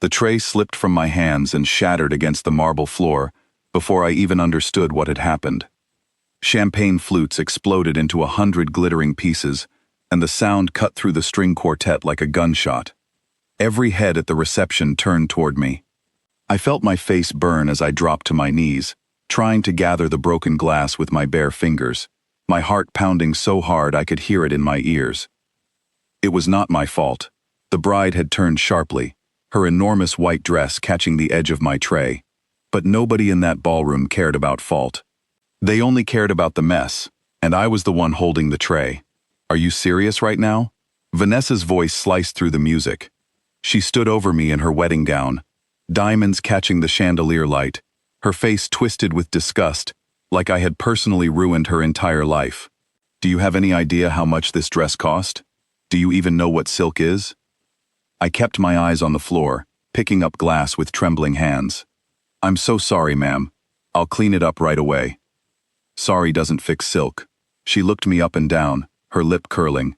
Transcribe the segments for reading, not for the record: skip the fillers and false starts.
The tray slipped from my hands and shattered against the marble floor before I even understood what had happened. Champagne flutes exploded into 100 glittering pieces, and the sound cut through the string quartet like a gunshot. Every head at the reception turned toward me. I felt my face burn as I dropped to my knees, trying to gather the broken glass with my bare fingers, my heart pounding so hard I could hear it in my ears. It was not my fault. The bride had turned sharply, her enormous white dress catching the edge of my tray. But nobody in that ballroom cared about fault. They only cared about the mess, and I was the one holding the tray. Are you serious right now? Vanessa's voice sliced through the music. She stood over me in her wedding gown, diamonds catching the chandelier light, her face twisted with disgust, like I had personally ruined her entire life. Do you have any idea how much this dress cost? Do you even know what silk is? I kept my eyes on the floor, picking up glass with trembling hands. I'm so sorry, ma'am. I'll clean it up right away. Sorry doesn't fix silk. She looked me up and down, her lip curling.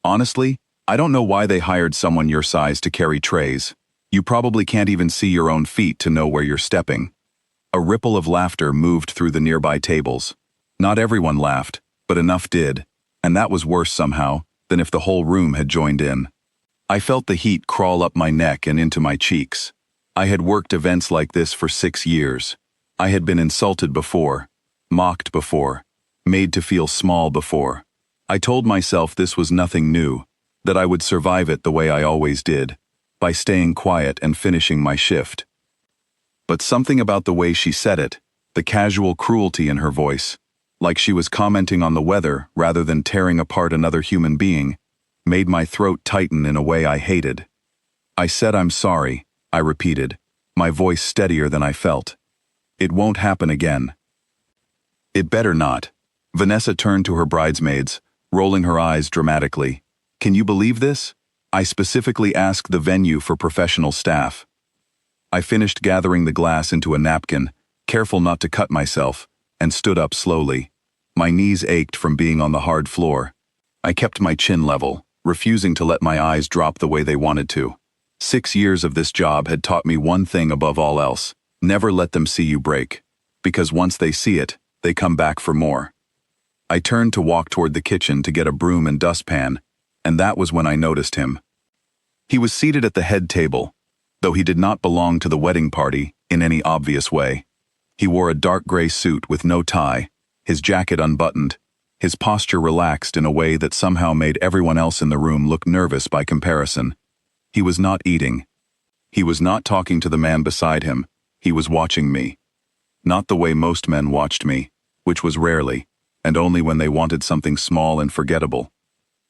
Honestly, I don't know why they hired someone your size to carry trays. You probably can't even see your own feet to know where you're stepping. A ripple of laughter moved through the nearby tables. Not everyone laughed, but enough did, and that was worse somehow than if the whole room had joined in. I felt the heat crawl up my neck and into my cheeks. I had worked events like this for 6 years. I had been insulted before, mocked before, made to feel small before. I told myself this was nothing new, that I would survive it the way I always did, by staying quiet and finishing my shift. But something about the way she said it, the casual cruelty in her voice, like she was commenting on the weather rather than tearing apart another human being, made my throat tighten in a way I hated. I said I'm sorry, I repeated, my voice steadier than I felt. It won't happen again. It better not. Vanessa turned to her bridesmaids, rolling her eyes dramatically. Can you believe this? I specifically asked the venue for professional staff. I finished gathering the glass into a napkin, careful not to cut myself, and stood up slowly. My knees ached from being on the hard floor. I kept my chin level, refusing to let my eyes drop the way they wanted to. 6 years of this job had taught me one thing above all else: never let them see you break. Because once they see it, they come back for more. I turned to walk toward the kitchen to get a broom and dustpan, and that was when I noticed him. He was seated at the head table, though he did not belong to the wedding party in any obvious way. He wore a dark gray suit with no tie, his jacket unbuttoned, his posture relaxed in a way that somehow made everyone else in the room look nervous by comparison. He was not eating. He was not talking to the man beside him. He was watching me. Not the way most men watched me, which was rarely, and only when they wanted something small and forgettable.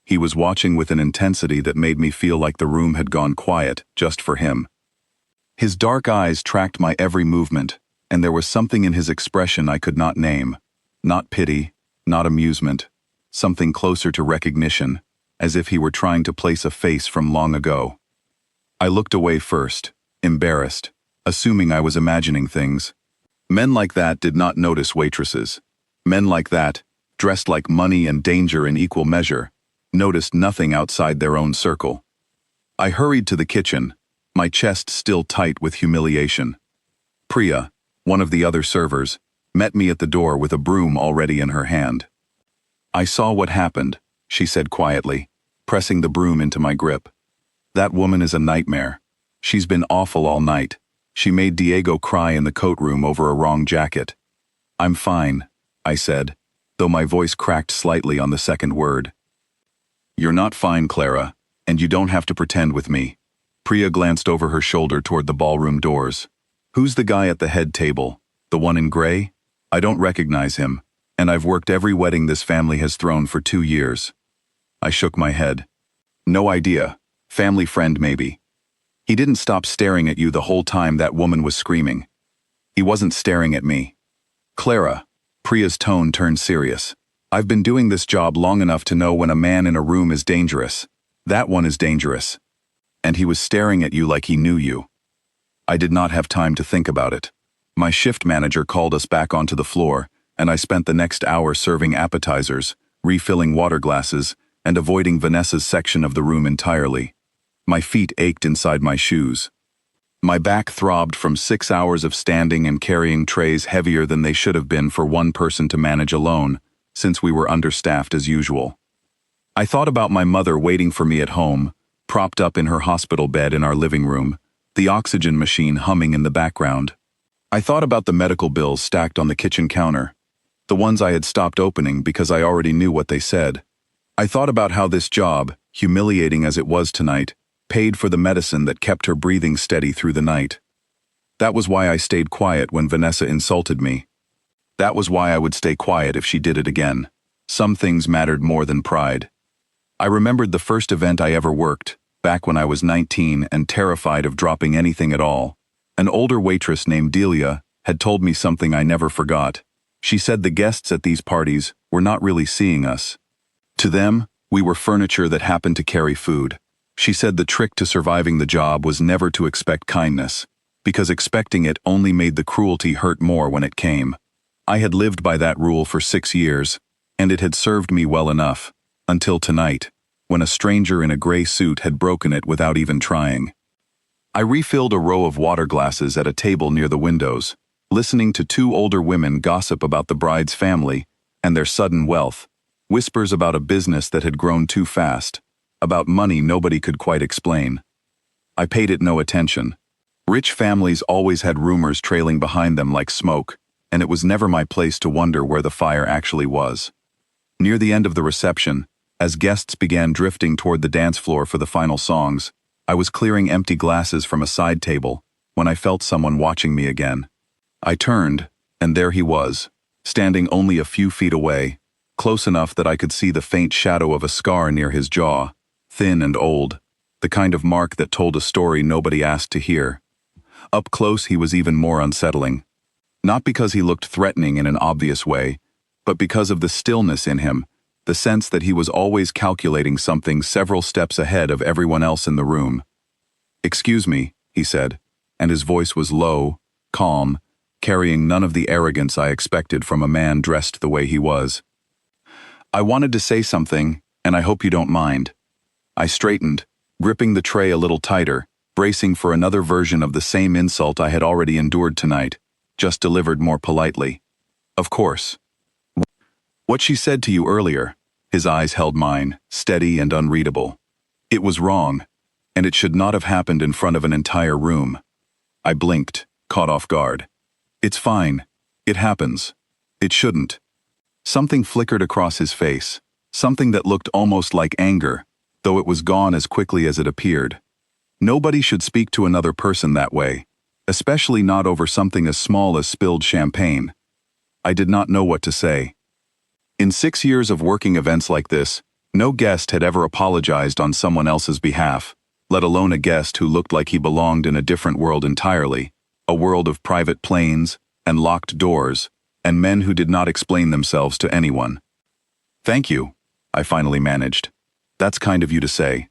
He was watching with an intensity that made me feel like the room had gone quiet just for him. His dark eyes tracked my every movement, and there was something in his expression I could not name. Not pity, not amusement, something closer to recognition, as if he were trying to place a face from long ago. I looked away first, embarrassed, assuming I was imagining things. Men like that did not notice waitresses. Men like that, dressed like money and danger in equal measure, noticed nothing outside their own circle. I hurried to the kitchen, my chest still tight with humiliation. Priya, one of the other servers, met me at the door with a broom already in her hand. I saw what happened, she said quietly, pressing the broom into my grip. That woman is a nightmare. She's been awful all night. She made Diego cry in the coat room over a wrong jacket. I'm fine, I said, though my voice cracked slightly on the second word. You're not fine, Clara, and you don't have to pretend with me. Priya glanced over her shoulder toward the ballroom doors. Who's the guy at the head table? The one in gray? I don't recognize him, and I've worked every wedding this family has thrown for 2 years. I shook my head. No idea. Family friend maybe. He didn't stop staring at you the whole time that woman was screaming. He wasn't staring at me. Clara, Priya's tone turned serious. I've been doing this job long enough to know when a man in a room is dangerous. That one is dangerous. And he was staring at you like he knew you. I did not have time to think about it. My shift manager called us back onto the floor, and I spent the next hour serving appetizers, refilling water glasses, and avoiding Vanessa's section of the room entirely. My feet ached inside my shoes. My back throbbed from 6 hours of standing and carrying trays heavier than they should have been for one person to manage alone, since we were understaffed as usual. I thought about my mother waiting for me at home, propped up in her hospital bed in our living room, the oxygen machine humming in the background. I thought about the medical bills stacked on the kitchen counter, the ones I had stopped opening because I already knew what they said. I thought about how this job, humiliating as it was tonight, paid for the medicine that kept her breathing steady through the night. That was why I stayed quiet when Vanessa insulted me. That was why I would stay quiet if she did it again. Some things mattered more than pride. I remembered the first event I ever worked, back when I was 19 and terrified of dropping anything at all. An older waitress named Delia had told me something I never forgot. She said the guests at these parties were not really seeing us. To them, we were furniture that happened to carry food. She said the trick to surviving the job was never to expect kindness, because expecting it only made the cruelty hurt more when it came. I had lived by that rule for 6 years, and it had served me well enough, until tonight, when a stranger in a gray suit had broken it without even trying. I refilled a row of water glasses at a table near the windows, listening to 2 older women gossip about the bride's family and their sudden wealth, whispers about a business that had grown too fast, about money nobody could quite explain. I paid it no attention. Rich families always had rumors trailing behind them like smoke, and it was never my place to wonder where the fire actually was. Near the end of the reception, as guests began drifting toward the dance floor for the final songs, I was clearing empty glasses from a side table when I felt someone watching me again. I turned, and there he was, standing only a few feet away, close enough that I could see the faint shadow of a scar near his jaw, thin and old, the kind of mark that told a story nobody asked to hear. Up close he was even more unsettling. Not because he looked threatening in an obvious way, but because of the stillness in him, the sense that he was always calculating something several steps ahead of everyone else in the room. "Excuse me," he said, and his voice was low, calm, carrying none of the arrogance I expected from a man dressed the way he was. "I wanted to say something, and I hope you don't mind." I straightened, gripping the tray a little tighter, bracing for another version of the same insult I had already endured tonight, just delivered more politely. "Of course. What she said to you earlier," his eyes held mine, steady and unreadable. "It was wrong, and it should not have happened in front of an entire room." I blinked, caught off guard. "It's fine. It happens. It shouldn't." Something flickered across his face, something that looked almost like anger, though it was gone as quickly as it appeared. Nobody should speak to another person that way, especially not over something as small as spilled champagne. I did not know what to say. In 6 years of working events like this, no guest had ever apologized on someone else's behalf, let alone a guest who looked like he belonged in a different world entirely, a world of private planes and locked doors, and men who did not explain themselves to anyone. "Thank you," I finally managed. "That's kind of you to say."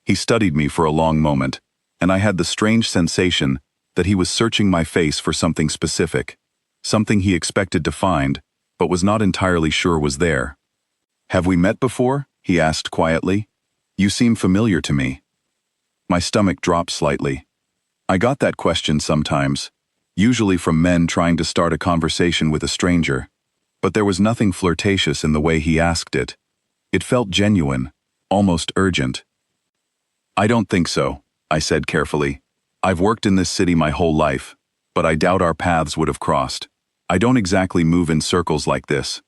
He studied me for a long moment, and I had the strange sensation that he was searching my face for something specific, something he expected to find, but was not entirely sure was there. "Have we met before?" he asked quietly. "You seem familiar to me." My stomach dropped slightly. I got that question sometimes, usually from men trying to start a conversation with a stranger, but there was nothing flirtatious in the way he asked it. It felt genuine, almost urgent. "I don't think so," I said carefully. "I've worked in this city my whole life, but I doubt our paths would have crossed. I don't exactly move in circles like this."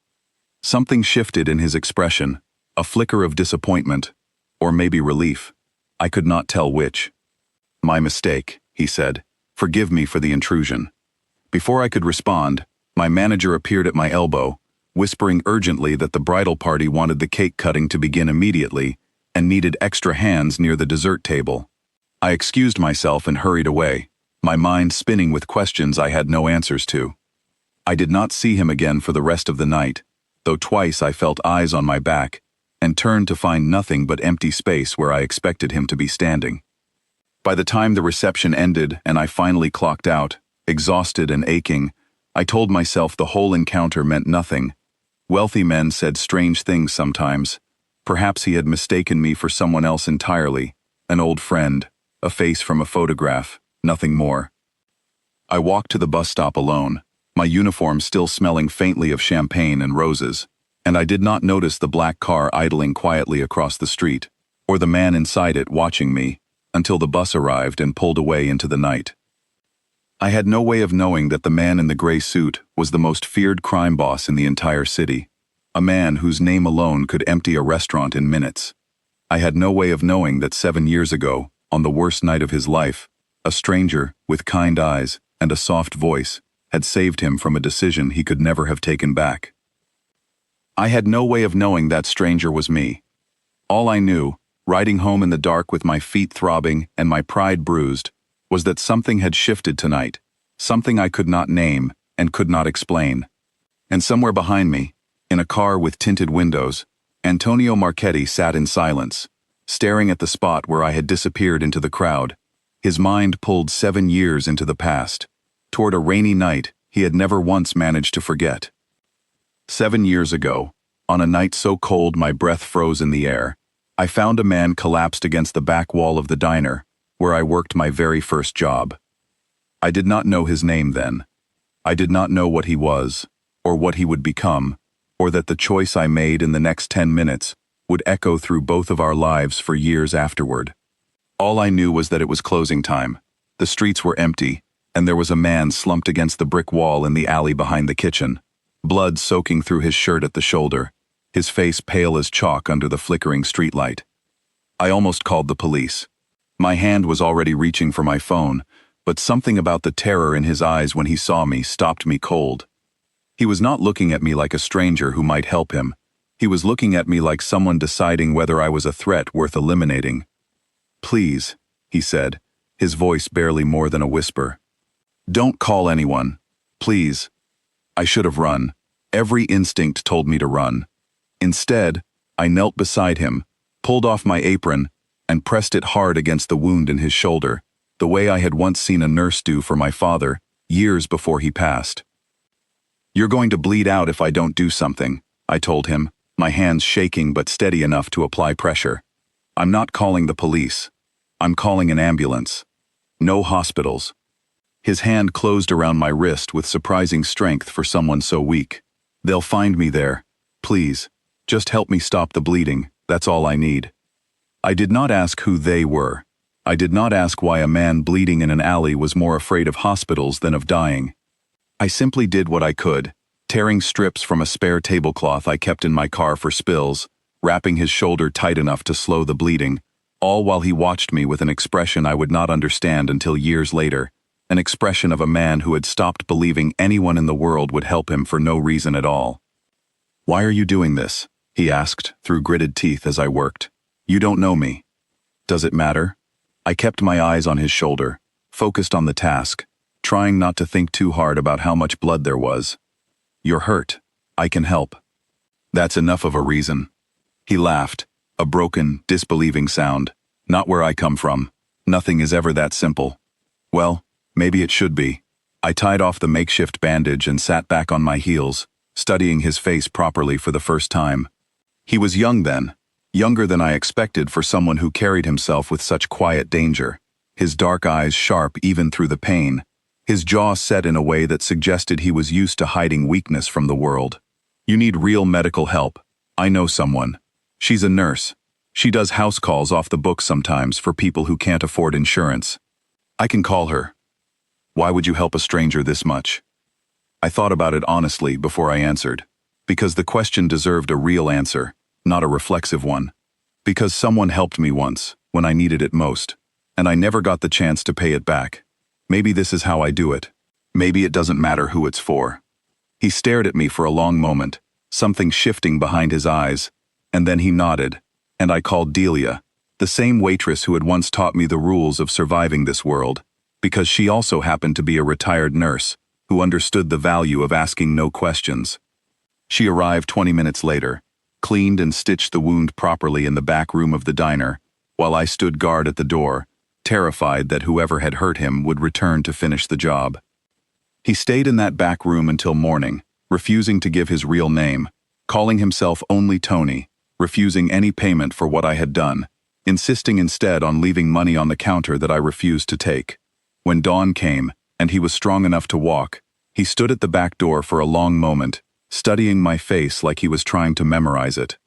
Something shifted in his expression, a flicker of disappointment, or maybe relief. I could not tell which. "My mistake," he said. "Forgive me for the intrusion." Before I could respond, my manager appeared at my elbow, whispering urgently that the bridal party wanted the cake cutting to begin immediately and needed extra hands near the dessert table. I excused myself and hurried away, my mind spinning with questions I had no answers to. I did not see him again for the rest of the night, though twice I felt eyes on my back and turned to find nothing but empty space where I expected him to be standing. By the time the reception ended and I finally clocked out, exhausted and aching, I told myself the whole encounter meant nothing. Wealthy men said strange things sometimes. Perhaps he had mistaken me for someone else entirely, an old friend, a face from a photograph. nothing more. I walked to the bus stop alone, my uniform still smelling faintly of champagne and roses, and I did not notice the black car idling quietly across the street, or the man inside it watching me, until the bus arrived and pulled away into the night. I had no way of knowing that the man in the gray suit was the most feared crime boss in the entire city, a man whose name alone could empty a restaurant in minutes. I had no way of knowing that 7 years ago, on the worst night of his life, a stranger with kind eyes and a soft voice had saved him from a decision he could never have taken back. I had no way of knowing that stranger was me. All I knew, riding home in the dark with my feet throbbing and my pride bruised, was that something had shifted tonight, something I could not name and could not explain. And somewhere behind me, in a car with tinted windows, Antonio Marchetti sat in silence, staring at the spot where I had disappeared into the crowd, his mind pulled 7 years into the past, toward a rainy night he had never once managed to forget. 7 years ago, on a night so cold my breath froze in the air, I found a man collapsed against the back wall of the diner, where I worked my very first job. I did not know his name then. I did not know what he was, or what he would become, or that the choice I made in the next 10 minutes would echo through both of our lives for years afterward. All I knew was that it was closing time. The streets were empty, and there was a man slumped against the brick wall in the alley behind the kitchen, blood soaking through his shirt at the shoulder, his face pale as chalk under the flickering streetlight. I almost called the police. My hand was already reaching for my phone, but something about the terror in his eyes when he saw me stopped me cold. He was not looking at me like a stranger who might help him. He was looking at me like someone deciding whether I was a threat worth eliminating. "Please," he said, his voice barely more than a whisper. "Don't call anyone. Please." I should have run. Every instinct told me to run. Instead, I knelt beside him, pulled off my apron, and pressed it hard against the wound in his shoulder, the way I had once seen a nurse do for my father, years before he passed. "You're going to bleed out if I don't do something," I told him, my hands shaking but steady enough to apply pressure. "I'm not calling the police. I'm calling an ambulance. No hospitals." His hand closed around my wrist with surprising strength for someone so weak. "They'll find me there. Please, just help me stop the bleeding, that's all I need." I did not ask who they were. I did not ask why a man bleeding in an alley was more afraid of hospitals than of dying. I simply did what I could, tearing strips from a spare tablecloth I kept in my car for spills, wrapping his shoulder tight enough to slow the bleeding, all while he watched me with an expression I would not understand until years later, an expression of a man who had stopped believing anyone in the world would help him for no reason at all. "Why are you doing this?" he asked through gritted teeth as I worked. "You don't know me." "Does it matter?" I kept my eyes on his shoulder, focused on the task, trying not to think too hard about how much blood there was. "You're hurt. I can help." "That's enough of a reason." He laughed, a broken, disbelieving sound. "Not where I come from. Nothing is ever that simple." "Well, maybe it should be." I tied off the makeshift bandage and sat back on my heels, studying his face properly for the first time. He was young then, younger than I expected for someone who carried himself with such quiet danger, his dark eyes sharp even through the pain, his jaw set in a way that suggested he was used to hiding weakness from the world. "You need real medical help. I know someone. She's a nurse. She does house calls off the books sometimes for people who can't afford insurance. I can call her." "Why would you help a stranger this much?" I thought about it honestly before I answered, because the question deserved a real answer, not a reflexive one. Because someone helped me once, when I needed it most, and I never got the chance to pay it back. Maybe this is how I do it. Maybe it doesn't matter who it's for. He stared at me for a long moment, something shifting behind his eyes, and then he nodded, and I called Delia, the same waitress who had once taught me the rules of surviving this world, because she also happened to be a retired nurse who understood the value of asking no questions. She arrived 20 minutes later, cleaned and stitched the wound properly in the back room of the diner, while I stood guard at the door, terrified that whoever had hurt him would return to finish the job. He stayed in that back room until morning, refusing to give his real name, calling himself only Tony, refusing any payment for what I had done, insisting instead on leaving money on the counter that I refused to take. When dawn came, and he was strong enough to walk, he stood at the back door for a long moment, studying my face like he was trying to memorize it.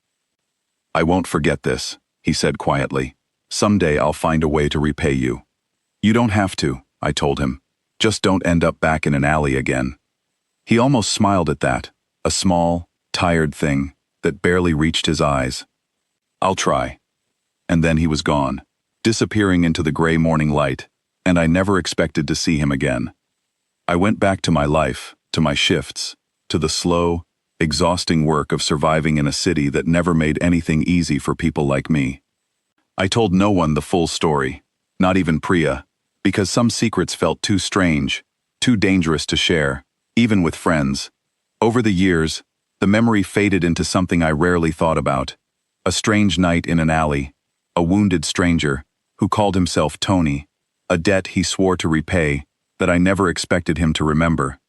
"I won't forget this," he said quietly. "Someday I'll find a way to repay you." "You don't have to," I told him. "Just don't end up back in an alley again." He almost smiled at that, a small, tired thing that barely reached his eyes. "I'll try." And then he was gone, disappearing into the gray morning light, and I never expected to see him again. I went back to my life, to my shifts, to the slow, exhausting work of surviving in a city that never made anything easy for people like me. I told no one the full story, not even Priya, because some secrets felt too strange, too dangerous to share, even with friends. Over the years, the memory faded into something I rarely thought about. A strange night in an alley, a wounded stranger, who called himself Tony, a debt he swore to repay, that I never expected him to remember.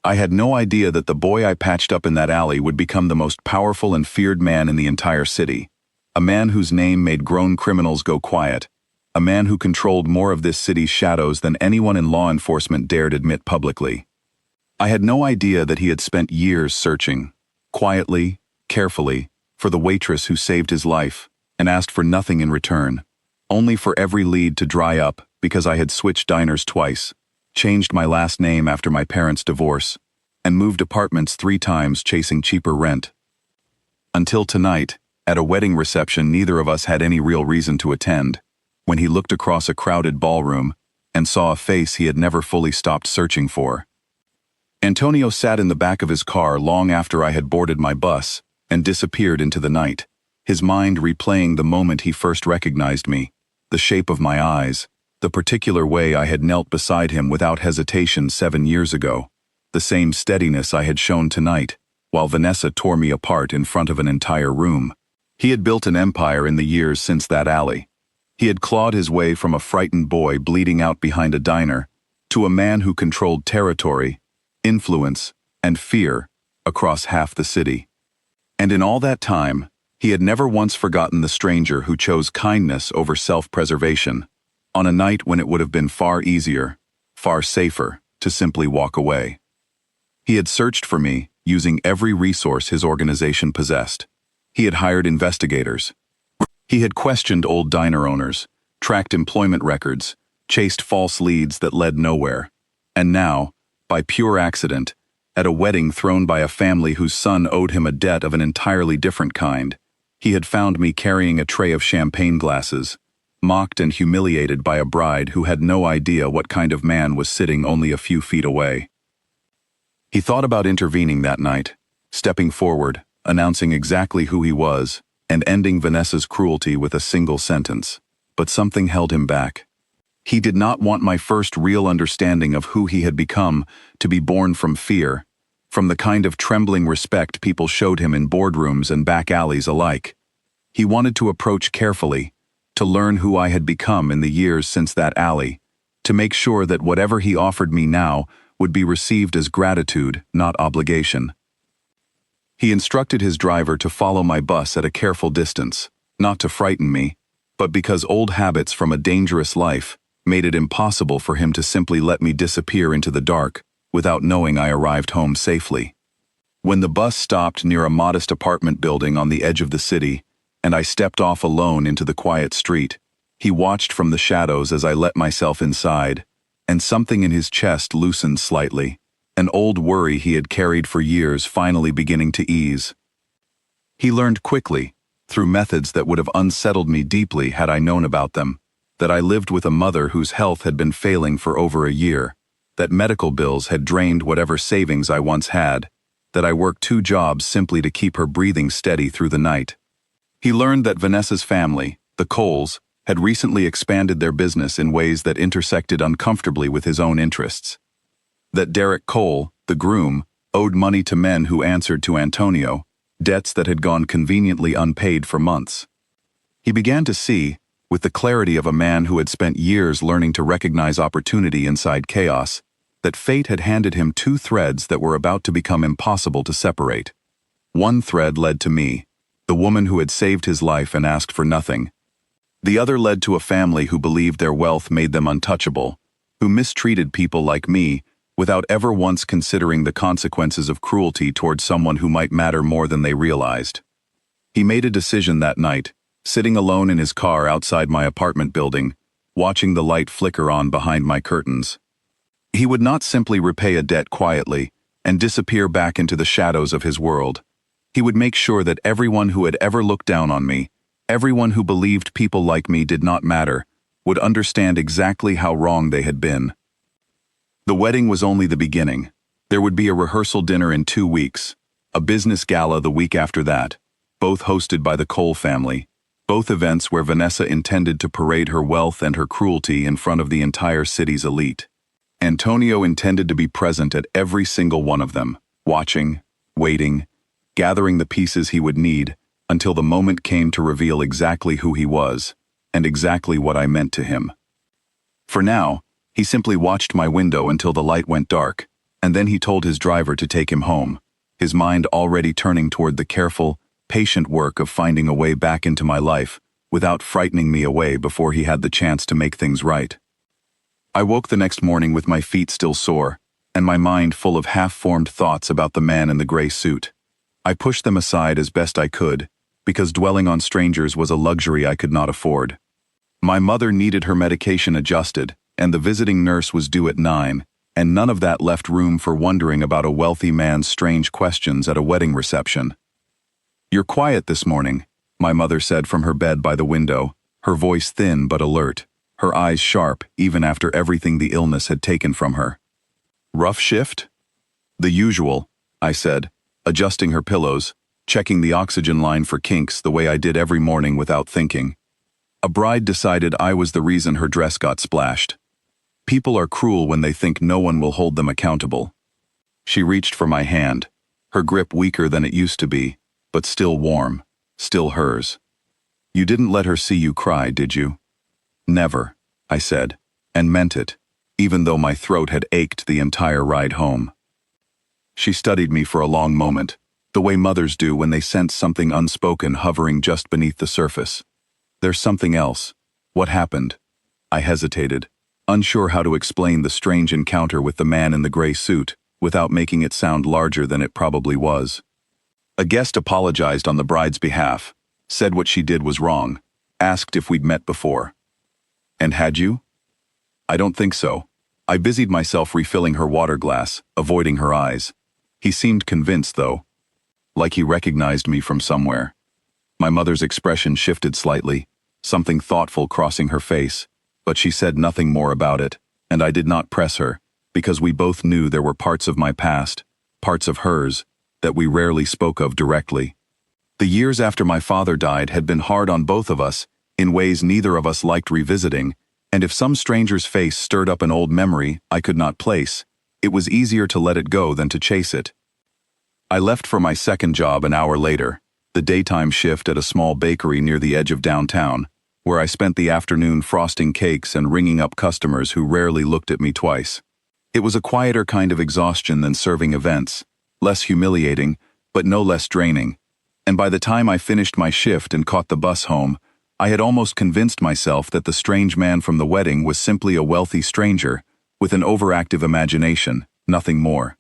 I had no idea that the boy I patched up in that alley would become the most powerful and feared man in the entire city. A man whose name made grown criminals go quiet. A man who controlled more of this city's shadows than anyone in law enforcement dared admit publicly. I had no idea that he had spent years searching, quietly, carefully, for the waitress who saved his life, and asked for nothing in return, only for every lead to dry up because I had switched diners twice, changed my last name after my parents' divorce, and moved apartments 3 times chasing cheaper rent. Until tonight, at a wedding reception neither of us had any real reason to attend, when he looked across a crowded ballroom and saw a face he had never fully stopped searching for. Antonio sat in the back of his car long after I had boarded my bus and disappeared into the night, his mind replaying the moment he first recognized me, the shape of my eyes, the particular way I had knelt beside him without hesitation 7 years ago, the same steadiness I had shown tonight, while Vanessa tore me apart in front of an entire room. He had built an empire in the years since that alley. He had clawed his way from a frightened boy bleeding out behind a diner to a man who controlled territory, influence, and fear across half the city. And in all that time, he had never once forgotten the stranger who chose kindness over self-preservation, on a night when it would have been far easier, far safer, to simply walk away. He had searched for me, using every resource his organization possessed. He had hired investigators. He had questioned old diner owners, tracked employment records, chased false leads that led nowhere. And now, by pure accident, at a wedding thrown by a family whose son owed him a debt of an entirely different kind, he had found me carrying a tray of champagne glasses, mocked and humiliated by a bride who had no idea what kind of man was sitting only a few feet away. He thought about intervening that night, stepping forward, announcing exactly who he was, and ending Vanessa's cruelty with a single sentence. But something held him back. He did not want my first real understanding of who he had become to be born from fear, from the kind of trembling respect people showed him in boardrooms and back alleys alike. He wanted to approach carefully, to learn who I had become in the years since that alley, to make sure that whatever he offered me now would be received as gratitude, not obligation. He instructed his driver to follow my bus at a careful distance, not to frighten me, but because old habits from a dangerous life made it impossible for him to simply let me disappear into the dark without knowing I arrived home safely. When the bus stopped near a modest apartment building on the edge of the city, and I stepped off alone into the quiet street, he watched from the shadows as I let myself inside, and something in his chest loosened slightly, an old worry he had carried for years finally beginning to ease. He learned quickly, through methods that would have unsettled me deeply had I known about them, that I lived with a mother whose health had been failing for over a year, that medical bills had drained whatever savings I once had, that I worked 2 jobs simply to keep her breathing steady through the night. He learned that Vanessa's family, the Coles, had recently expanded their business in ways that intersected uncomfortably with his own interests. That Derek Cole, the groom, owed money to men who answered to Antonio, debts that had gone conveniently unpaid for months. He began to see, with the clarity of a man who had spent years learning to recognize opportunity inside chaos, that fate had handed him 2 threads that were about to become impossible to separate. One thread led to me, the woman who had saved his life and asked for nothing. The other led to a family who believed their wealth made them untouchable, who mistreated people like me without ever once considering the consequences of cruelty towards someone who might matter more than they realized. He made a decision that night, sitting alone in his car outside my apartment building, watching the light flicker on behind my curtains. He would not simply repay a debt quietly and disappear back into the shadows of his world. He would make sure that everyone who had ever looked down on me, everyone who believed people like me did not matter, would understand exactly how wrong they had been. The wedding was only the beginning. There would be a rehearsal dinner in 2 weeks, a business gala the week after that, both hosted by the Cole family, both events where Vanessa intended to parade her wealth and her cruelty in front of the entire city's elite. Antonio intended to be present at every single one of them, watching, waiting, gathering the pieces he would need until the moment came to reveal exactly who he was and exactly what I meant to him. For now, he simply watched my window until the light went dark, and then he told his driver to take him home, his mind already turning toward the careful, patient work of finding a way back into my life without frightening me away before he had the chance to make things right. I woke the next morning with my feet still sore, and my mind full of half-formed thoughts about the man in the gray suit. I pushed them aside as best I could, because dwelling on strangers was a luxury I could not afford. My mother needed her medication adjusted, and the visiting nurse was due at 9, and none of that left room for wondering about a wealthy man's strange questions at a wedding reception. "You're quiet this morning," my mother said from her bed by the window, her voice thin but alert, her eyes sharp even after everything the illness had taken from her. "Rough shift?" "The usual," I said, adjusting her pillows, checking the oxygen line for kinks the way I did every morning without thinking. A bride decided I was the reason her dress got splashed. People are cruel when they think no one will hold them accountable. She reached for my hand, her grip weaker than it used to be, but still warm, still hers. "You didn't let her see you cry, did you?" "Never," I said, and meant it, even though my throat had ached the entire ride home. She studied me for a long moment, the way mothers do when they sense something unspoken hovering just beneath the surface. "There's something else. What happened?" I hesitated, unsure how to explain the strange encounter with the man in the gray suit without making it sound larger than it probably was. A guest apologized on the bride's behalf, said what she did was wrong, asked if we'd met before. "And had you?" "I don't think so." I busied myself refilling her water glass, avoiding her eyes. He seemed convinced, though, like he recognized me from somewhere. My mother's expression shifted slightly, something thoughtful crossing her face, but she said nothing more about it, and I did not press her, because we both knew there were parts of my past, parts of hers, that we rarely spoke of directly. The years after my father died had been hard on both of us, in ways neither of us liked revisiting, and if some stranger's face stirred up an old memory I could not place, it was easier to let it go than to chase it. I left for my second job an hour later, the daytime shift at a small bakery near the edge of downtown, where I spent the afternoon frosting cakes and ringing up customers who rarely looked at me twice. It was a quieter kind of exhaustion than serving events, less humiliating, but no less draining, and by the time I finished my shift and caught the bus home, I had almost convinced myself that the strange man from the wedding was simply a wealthy stranger, with an overactive imagination, nothing more.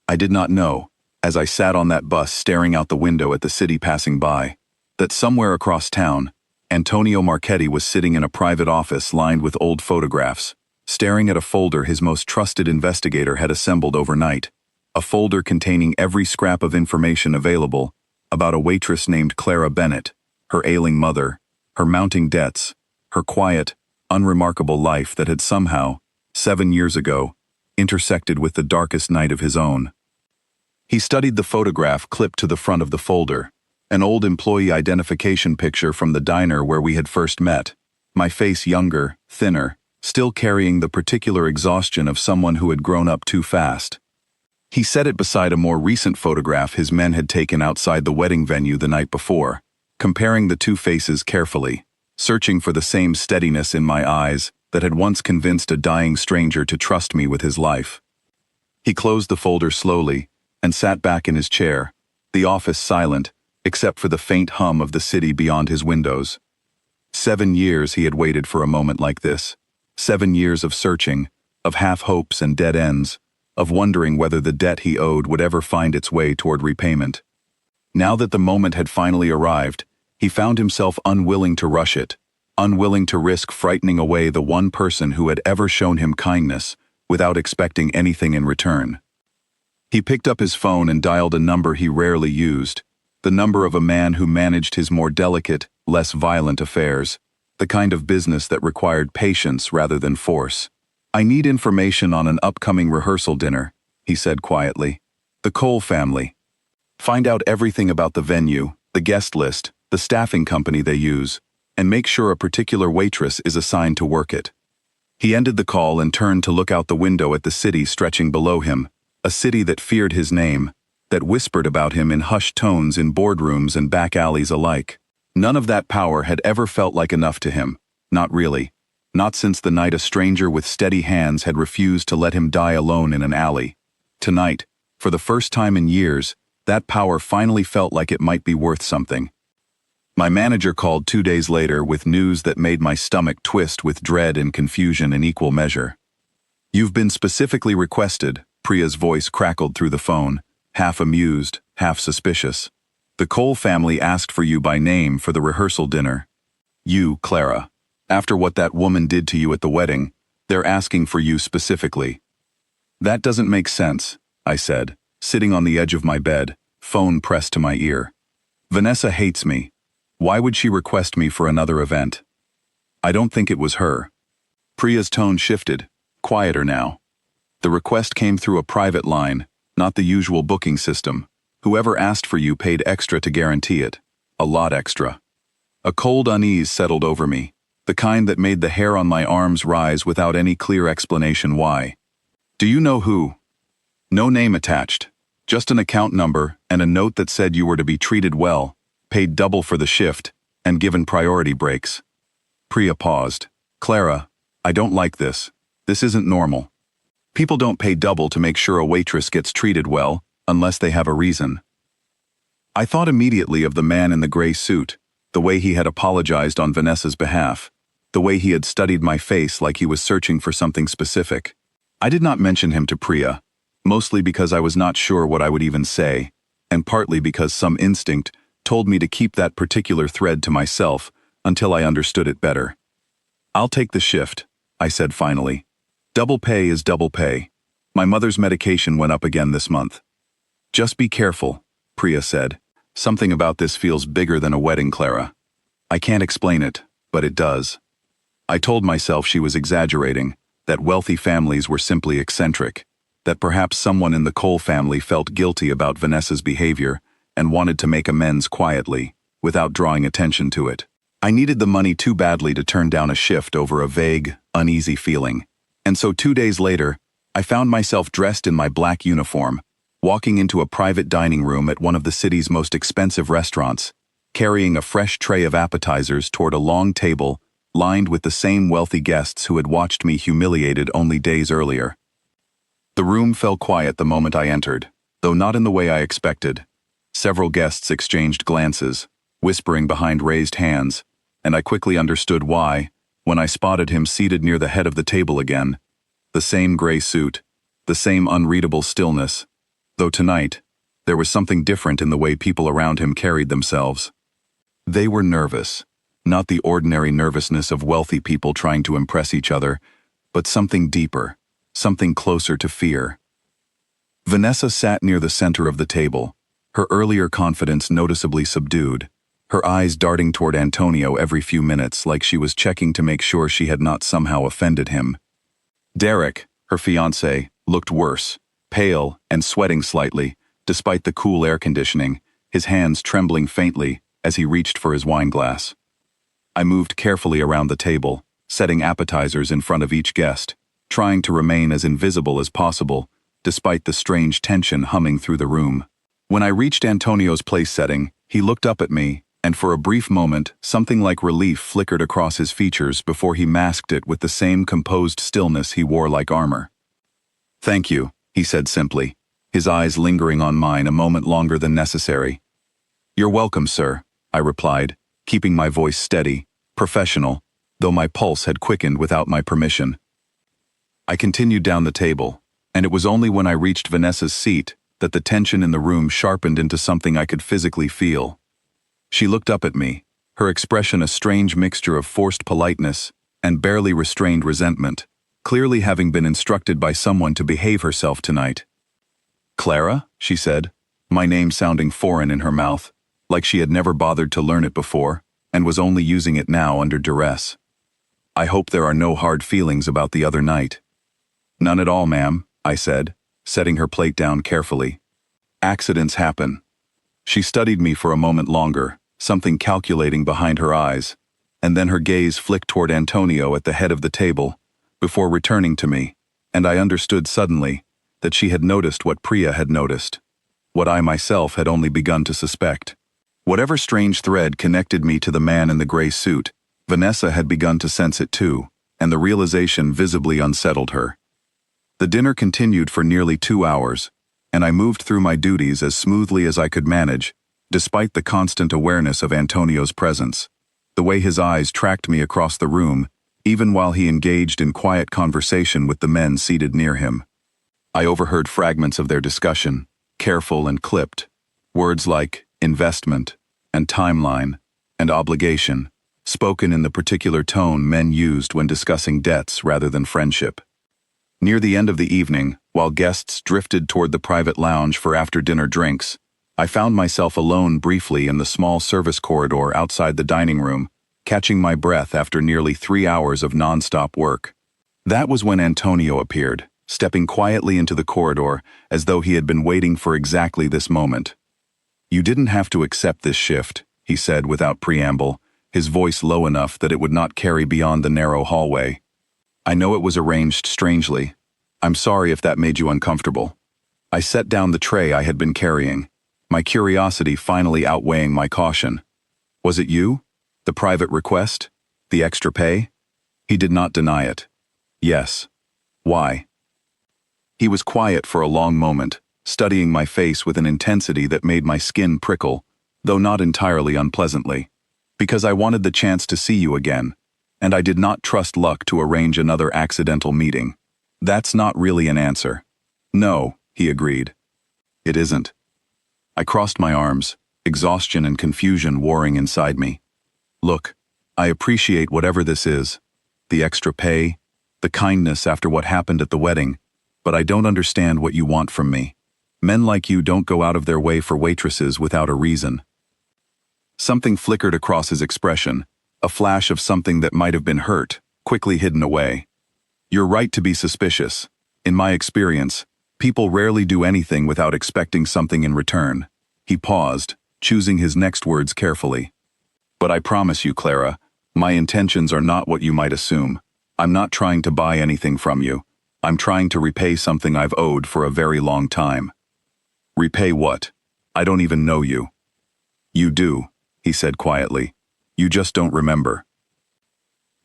I did not know, as I sat on that bus staring out the window at the city passing by, that somewhere across town, Antonio Marchetti was sitting in a private office lined with old photographs, staring at a folder his most trusted investigator had assembled overnight, a folder containing every scrap of information available about a waitress named Clara Bennett, her ailing mother, her mounting debts, her quiet, unremarkable life that had somehow, 7 years ago, intersected with the darkest night of his own. He studied the photograph clipped to the front of the folder, an old employee identification picture from the diner where we had first met, my face younger, thinner, still carrying the particular exhaustion of someone who had grown up too fast. He set it beside a more recent photograph his men had taken outside the wedding venue the night before, comparing the two faces carefully, searching for the same steadiness in my eyes that had once convinced a dying stranger to trust me with his life. He closed the folder slowly and sat back in his chair, the office silent, except for the faint hum of the city beyond his windows. 7 years he had waited for a moment like this. 7 years of searching, of half-hopes and dead ends, of wondering whether the debt he owed would ever find its way toward repayment. Now that the moment had finally arrived, he found himself unwilling to rush it, unwilling to risk frightening away the one person who had ever shown him kindness without expecting anything in return. He picked up his phone and dialed a number he rarely used, the number of a man who managed his more delicate, less violent affairs, the kind of business that required patience rather than force. "I need information on an upcoming rehearsal dinner," he said quietly. "The Cole family. Find out everything about the venue, the guest list, the staffing company they use, and make sure a particular waitress is assigned to work it." He ended the call and turned to look out the window at the city stretching below him, a city that feared his name, that whispered about him in hushed tones in boardrooms and back alleys alike. None of that power had ever felt like enough to him, not really, not since the night a stranger with steady hands had refused to let him die alone in an alley. Tonight, for the first time in years, that power finally felt like it might be worth something. My manager called 2 days later with news that made my stomach twist with dread and confusion in equal measure. "You've been specifically requested," Priya's voice crackled through the phone, half amused, half suspicious. "The Cole family asked for you by name for the rehearsal dinner. You, Clara. After what that woman did to you at the wedding, they're asking for you specifically." "That doesn't make sense," I said, sitting on the edge of my bed, phone pressed to my ear. "Vanessa hates me. Why would she request me for another event?" "I don't think it was her." Priya's tone shifted, quieter now. "The request came through a private line, not the usual booking system. Whoever asked for you paid extra to guarantee it. A lot extra." A cold unease settled over me, the kind that made the hair on my arms rise without any clear explanation why. "Do you know who?" "No name attached. Just an account number and a note that said you were to be treated well, paid double for the shift, and given priority breaks." Priya paused. "Clara, I don't like this. This isn't normal. People don't pay double to make sure a waitress gets treated well, unless they have a reason." I thought immediately of the man in the gray suit, the way he had apologized on Vanessa's behalf, the way he had studied my face like he was searching for something specific. I did not mention him to Priya, mostly because I was not sure what I would even say, and partly because some instinct told me to keep that particular thread to myself until I understood it better. "I'll take the shift," I said finally. "Double pay is double pay. My mother's medication went up again this month." "Just be careful," Priya said. "Something about this feels bigger than a wedding, Clara. I can't explain it, but it does." I told myself she was exaggerating, that wealthy families were simply eccentric, that perhaps someone in the Cole family felt guilty about Vanessa's behavior and wanted to make amends quietly, without drawing attention to it. I needed the money too badly to turn down a shift over a vague, uneasy feeling. And so 2 days later, I found myself dressed in my black uniform, walking into a private dining room at one of the city's most expensive restaurants, carrying a fresh tray of appetizers toward a long table lined with the same wealthy guests who had watched me humiliated only days earlier. The room fell quiet the moment I entered, though not in the way I expected. Several guests exchanged glances, whispering behind raised hands, and I quickly understood why, when I spotted him seated near the head of the table again. The same gray suit, the same unreadable stillness, though tonight, there was something different in the way people around him carried themselves. They were nervous, not the ordinary nervousness of wealthy people trying to impress each other, but something deeper, something closer to fear. Vanessa sat near the center of the table, her earlier confidence noticeably subdued, her eyes darting toward Antonio every few minutes like she was checking to make sure she had not somehow offended him. Derek, her fiancé, looked worse, pale and sweating slightly, despite the cool air conditioning, his hands trembling faintly as he reached for his wine glass. I moved carefully around the table, setting appetizers in front of each guest, trying to remain as invisible as possible, despite the strange tension humming through the room. When I reached Antonio's place setting, he looked up at me, and for a brief moment, something like relief flickered across his features before he masked it with the same composed stillness he wore like armor. "Thank you," he said simply, his eyes lingering on mine a moment longer than necessary. "You're welcome, sir," I replied, keeping my voice steady, professional, though my pulse had quickened without my permission. I continued down the table, and it was only when I reached Vanessa's seat that the tension in the room sharpened into something I could physically feel. She looked up at me, her expression a strange mixture of forced politeness and barely restrained resentment, clearly having been instructed by someone to behave herself tonight. "Clara?" she said, my name sounding foreign in her mouth, like she had never bothered to learn it before, and was only using it now under duress. "I hope there are no hard feelings about the other night." "None at all, ma'am," I said, setting her plate down carefully. "Accidents happen." She studied me for a moment longer, something calculating behind her eyes, and then her gaze flicked toward Antonio at the head of the table, before returning to me, and I understood suddenly that she had noticed what Priya had noticed, what I myself had only begun to suspect. Whatever strange thread connected me to the man in the gray suit, Vanessa had begun to sense it too, and the realization visibly unsettled her. The dinner continued for nearly 2 hours, and I moved through my duties as smoothly as I could manage, despite the constant awareness of Antonio's presence, the way his eyes tracked me across the room, even while he engaged in quiet conversation with the men seated near him. I overheard fragments of their discussion, careful and clipped, words like investment and timeline and obligation, spoken in the particular tone men used when discussing debts rather than friendship. Near the end of the evening, while guests drifted toward the private lounge for after-dinner drinks, I found myself alone briefly in the small service corridor outside the dining room, catching my breath after nearly 3 hours of non-stop work. That was when Antonio appeared, stepping quietly into the corridor as though he had been waiting for exactly this moment. "You didn't have to accept this shift," he said without preamble, his voice low enough that it would not carry beyond the narrow hallway. "I know it was arranged strangely. I'm sorry if that made you uncomfortable." I set down the tray I had been carrying, my curiosity finally outweighing my caution. "Was it you? The private request? The extra pay?" He did not deny it. "Yes." "Why?" He was quiet for a long moment, studying my face with an intensity that made my skin prickle, though not entirely unpleasantly. "Because I wanted the chance to see you again, and I did not trust luck to arrange another accidental meeting." "That's not really an answer." "No," he agreed. "It isn't." I crossed my arms, exhaustion and confusion warring inside me. "Look, I appreciate whatever this is, the extra pay, the kindness after what happened at the wedding, but I don't understand what you want from me. Men like you don't go out of their way for waitresses without a reason." Something flickered across his expression, a flash of something that might have been hurt, quickly hidden away. "You're right to be suspicious. In my experience, people rarely do anything without expecting something in return." He paused, choosing his next words carefully. "But I promise you, Clara, my intentions are not what you might assume. I'm not trying to buy anything from you. I'm trying to repay something I've owed for a very long time." "Repay what? I don't even know you." "You do," he said quietly. "You just don't remember."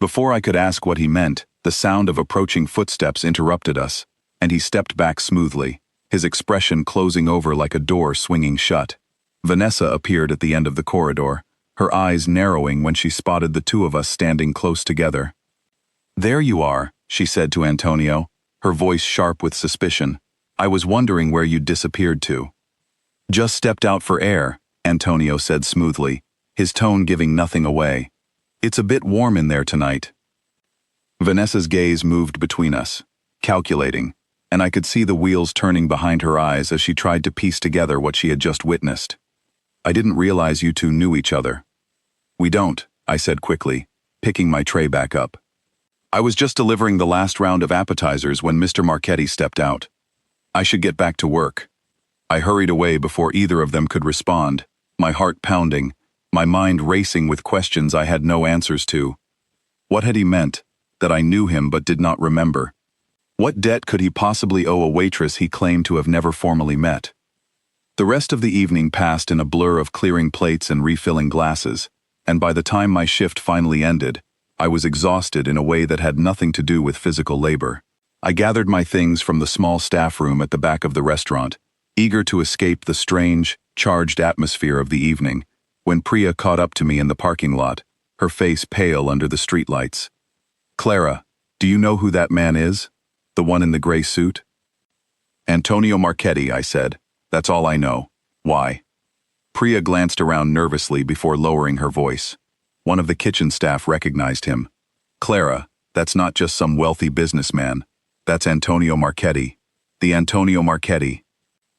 Before I could ask what he meant, the sound of approaching footsteps interrupted us, and he stepped back smoothly, his expression closing over like a door swinging shut. Vanessa appeared at the end of the corridor, her eyes narrowing when she spotted the two of us standing close together. "There you are," she said to Antonio, her voice sharp with suspicion. "I was wondering where you'd disappeared to." "Just stepped out for air," Antonio said smoothly, his tone giving nothing away. "It's a bit warm in there tonight." Vanessa's gaze moved between us, calculating, and I could see the wheels turning behind her eyes as she tried to piece together what she had just witnessed. "I didn't realize you two knew each other." "We don't," I said quickly, picking my tray back up. "I was just delivering the last round of appetizers when Mr. Marchetti stepped out. I should get back to work." I hurried away before either of them could respond, my heart pounding, my mind racing with questions I had no answers to. What had he meant, that I knew him but did not remember? What debt could he possibly owe a waitress he claimed to have never formally met? The rest of the evening passed in a blur of clearing plates and refilling glasses, and by the time my shift finally ended, I was exhausted in a way that had nothing to do with physical labor. I gathered my things from the small staff room at the back of the restaurant, eager to escape the strange, charged atmosphere of the evening, when Priya caught up to me in the parking lot, her face pale under the streetlights. "Clara, do you know who that man is? The one in the gray suit?" "Antonio Marchetti," I said. "That's all I know. Why?" Priya glanced around nervously before lowering her voice. One of the kitchen staff recognized him. "Clara, that's not just some wealthy businessman. That's Antonio Marchetti. The Antonio Marchetti.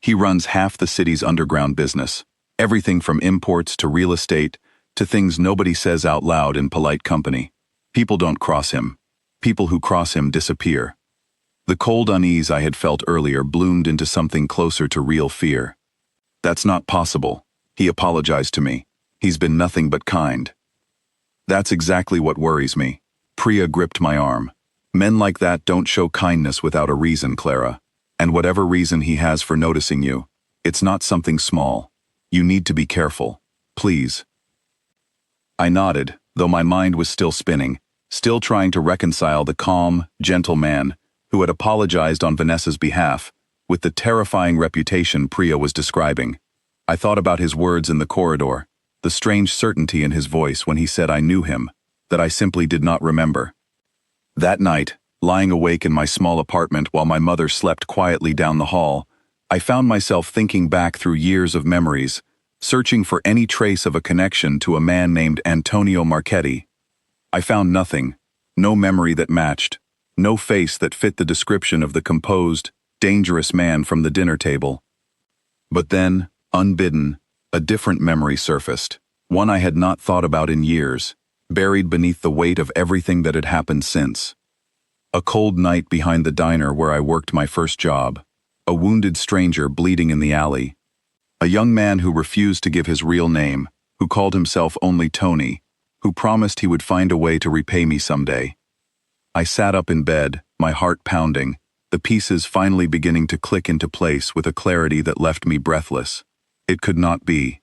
He runs half the city's underground business. Everything from imports to real estate to things nobody says out loud in polite company. People don't cross him. People who cross him disappear." The cold unease I had felt earlier bloomed into something closer to real fear. "That's not possible. He apologized to me. He's been nothing but kind." "That's exactly what worries me." Priya gripped my arm. "Men like that don't show kindness without a reason, Clara. And whatever reason he has for noticing you, it's not something small. You need to be careful. Please." I nodded, though my mind was still spinning, still trying to reconcile the calm, gentle man who had apologized on Vanessa's behalf with the terrifying reputation Priya was describing. I thought about his words in the corridor, the strange certainty in his voice when he said I knew him, that I simply did not remember. That night, lying awake in my small apartment while my mother slept quietly down the hall, I found myself thinking back through years of memories, searching for any trace of a connection to a man named Antonio Marchetti. I found nothing, no memory that matched, no face that fit the description of the composed, dangerous man from the dinner table. But then, unbidden, a different memory surfaced, one I had not thought about in years, buried beneath the weight of everything that had happened since. A cold night behind the diner where I worked my first job, a wounded stranger bleeding in the alley, a young man who refused to give his real name, who called himself only Tony, who promised he would find a way to repay me someday. I sat up in bed, my heart pounding, the pieces finally beginning to click into place with a clarity that left me breathless. It could not be.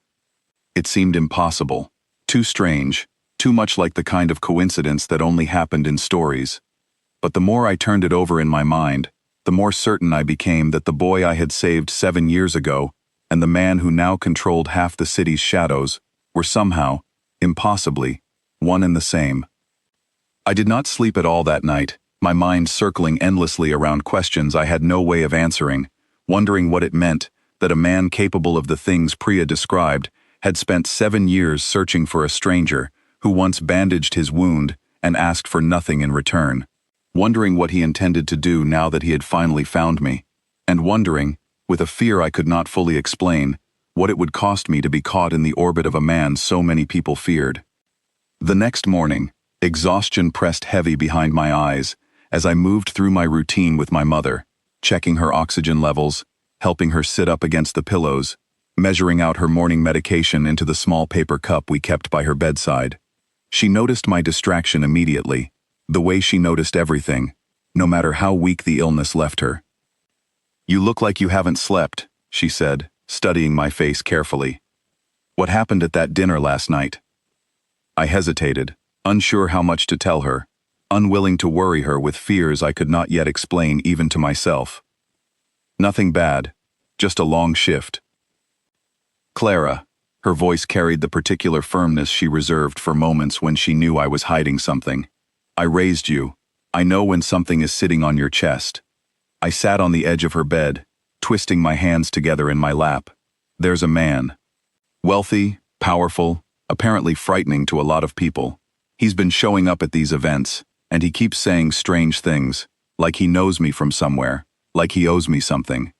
It seemed impossible, too strange, too much like the kind of coincidence that only happened in stories. But the more I turned it over in my mind, the more certain I became that the boy I had saved 7 years ago and the man who now controlled half the city's shadows were somehow, impossibly, one and the same. I did not sleep at all that night, my mind circling endlessly around questions I had no way of answering, wondering what it meant that a man capable of the things Priya described had spent 7 years searching for a stranger who once bandaged his wound and asked for nothing in return, wondering what he intended to do now that he had finally found me, and wondering, with a fear I could not fully explain, what it would cost me to be caught in the orbit of a man so many people feared. The next morning, exhaustion pressed heavy behind my eyes as I moved through my routine with my mother, checking her oxygen levels, helping her sit up against the pillows, measuring out her morning medication into the small paper cup we kept by her bedside. She noticed my distraction immediately, the way she noticed everything, no matter how weak the illness left her. "You look like you haven't slept," she said, studying my face carefully. "What happened at that dinner last night?" I hesitated, unsure how much to tell her, unwilling to worry her with fears I could not yet explain even to myself. "Nothing bad, just a long shift." "Clara," her voice carried the particular firmness she reserved for moments when she knew I was hiding something. "I raised you. I know when something is sitting on your chest." I sat on the edge of her bed, twisting my hands together in my lap. "There's a man. Wealthy, powerful, apparently frightening to a lot of people. He's been showing up at these events, and he keeps saying strange things, like he knows me from somewhere, like he owes me something.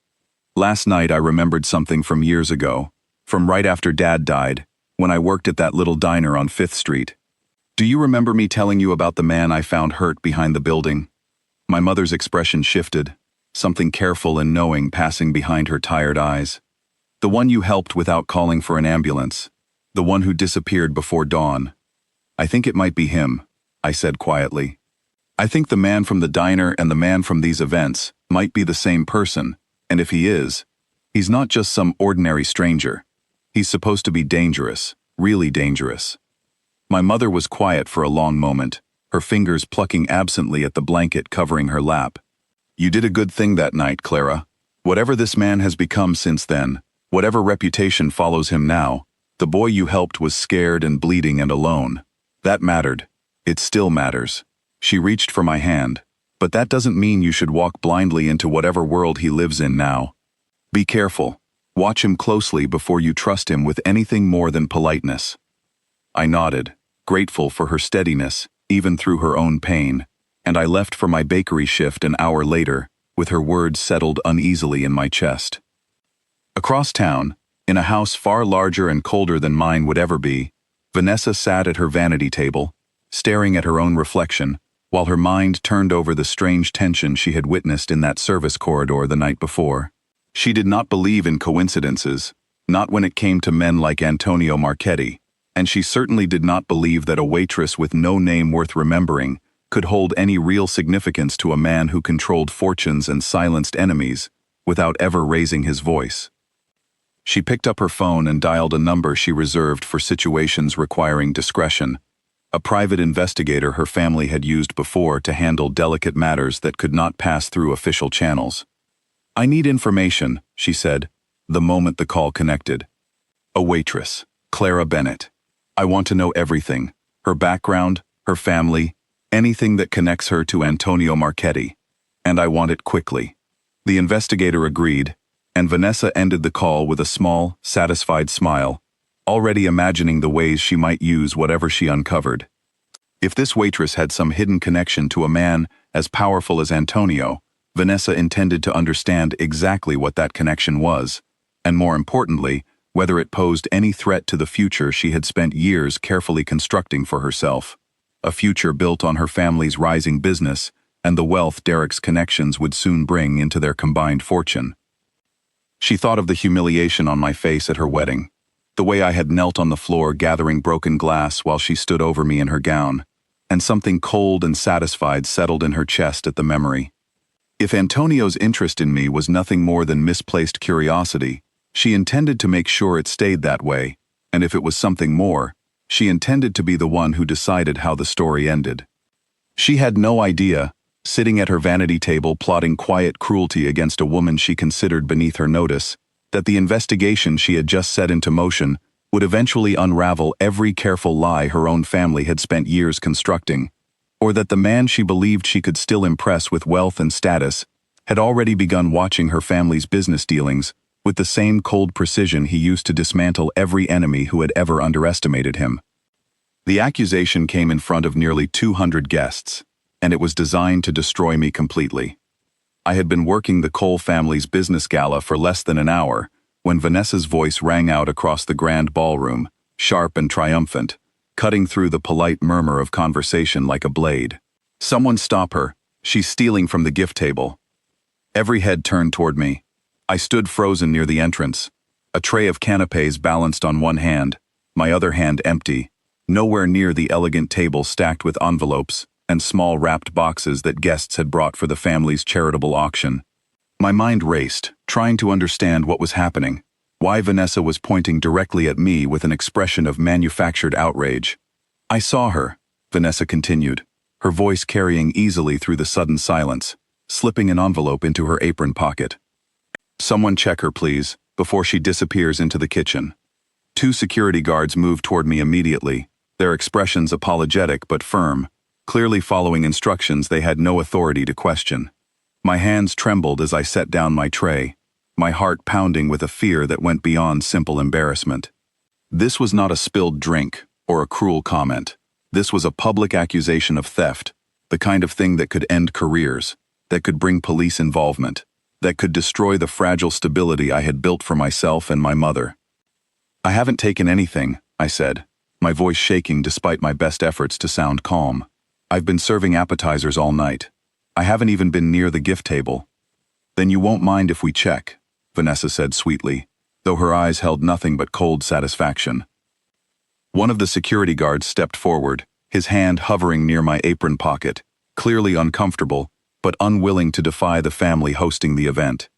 Last night I remembered something from years ago, from right after Dad died, when I worked at that little diner on 5th Street. Do you remember me telling you about the man I found hurt behind the building?" My mother's expression shifted, something careful and knowing passing behind her tired eyes. "The one you helped without calling for an ambulance. The one who disappeared before dawn. I think it might be him," I said quietly. "I think the man from the diner and the man from these events might be the same person, and if he is, he's not just some ordinary stranger. He's supposed to be dangerous, really dangerous." My mother was quiet for a long moment, her fingers plucking absently at the blanket covering her lap. "You did a good thing that night, Clara. Whatever this man has become since then, whatever reputation follows him now, the boy you helped was scared and bleeding and alone. That mattered. It still matters. She reached for my hand. But that doesn't mean you should walk blindly into whatever world he lives in now. Be careful. Watch him closely before you trust him with anything more than politeness. I nodded, grateful for her steadiness, even through her own pain, and I left for my bakery shift an hour later, with her words settled uneasily in my chest. Across town, in a house far larger and colder than mine would ever be, Vanessa sat at her vanity table, staring at her own reflection, while her mind turned over the strange tension she had witnessed in that service corridor the night before. She did not believe in coincidences, not when it came to men like Antonio Marchetti, and she certainly did not believe that a waitress with no name worth remembering could hold any real significance to a man who controlled fortunes and silenced enemies without ever raising his voice. She picked up her phone and dialed a number she reserved for situations requiring discretion, a private investigator her family had used before to handle delicate matters that could not pass through official channels. "I need information," she said, the moment the call connected. "A waitress, Clara Bennett. I want to know everything, her background, her family, anything that connects her to Antonio Marchetti. And I want it quickly." The investigator agreed, and Vanessa ended the call with a small, satisfied smile, already imagining the ways she might use whatever she uncovered. If this waitress had some hidden connection to a man as powerful as Antonio, Vanessa intended to understand exactly what that connection was, and more importantly, whether it posed any threat to the future she had spent years carefully constructing for herself, a future built on her family's rising business and the wealth Derek's connections would soon bring into their combined fortune. She thought of the humiliation on my face at her wedding, the way I had knelt on the floor gathering broken glass while she stood over me in her gown, and something cold and satisfied settled in her chest at the memory. If Antonio's interest in me was nothing more than misplaced curiosity, she intended to make sure it stayed that way, and if it was something more, she intended to be the one who decided how the story ended. She had no idea, sitting at her vanity table plotting quiet cruelty against a woman she considered beneath her notice, that the investigation she had just set into motion would eventually unravel every careful lie her own family had spent years constructing, or that the man she believed she could still impress with wealth and status had already begun watching her family's business dealings with the same cold precision he used to dismantle every enemy who had ever underestimated him. The accusation came in front of nearly 200 guests, and it was designed to destroy me completely. I had been working the Cole family's business gala for less than an hour when Vanessa's voice rang out across the grand ballroom, sharp and triumphant, cutting through the polite murmur of conversation like a blade. "Someone stop her. She's stealing from the gift table." Every head turned toward me. I stood frozen near the entrance, a tray of canapés balanced on one hand, my other hand empty, nowhere near the elegant table stacked with envelopes and small wrapped boxes that guests had brought for the family's charitable auction. My mind raced, trying to understand what was happening, why Vanessa was pointing directly at me with an expression of manufactured outrage. "I saw her," Vanessa continued, her voice carrying easily through the sudden silence, slipping an envelope into her apron pocket. "Someone check her, please, before she disappears into the kitchen." Two security guards moved toward me immediately, their expressions apologetic but firm, clearly following instructions they had no authority to question. My hands trembled as I set down my tray, my heart pounding with a fear that went beyond simple embarrassment. This was not a spilled drink or a cruel comment. This was a public accusation of theft, the kind of thing that could end careers, that could bring police involvement, that could destroy the fragile stability I had built for myself and my mother. "I haven't taken anything," I said, my voice shaking despite my best efforts to sound calm. "I've been serving appetizers all night. I haven't even been near the gift table." "Then you won't mind if we check," Vanessa said sweetly, though her eyes held nothing but cold satisfaction. One of the security guards stepped forward, his hand hovering near my apron pocket, clearly uncomfortable, but unwilling to defy the family hosting the event.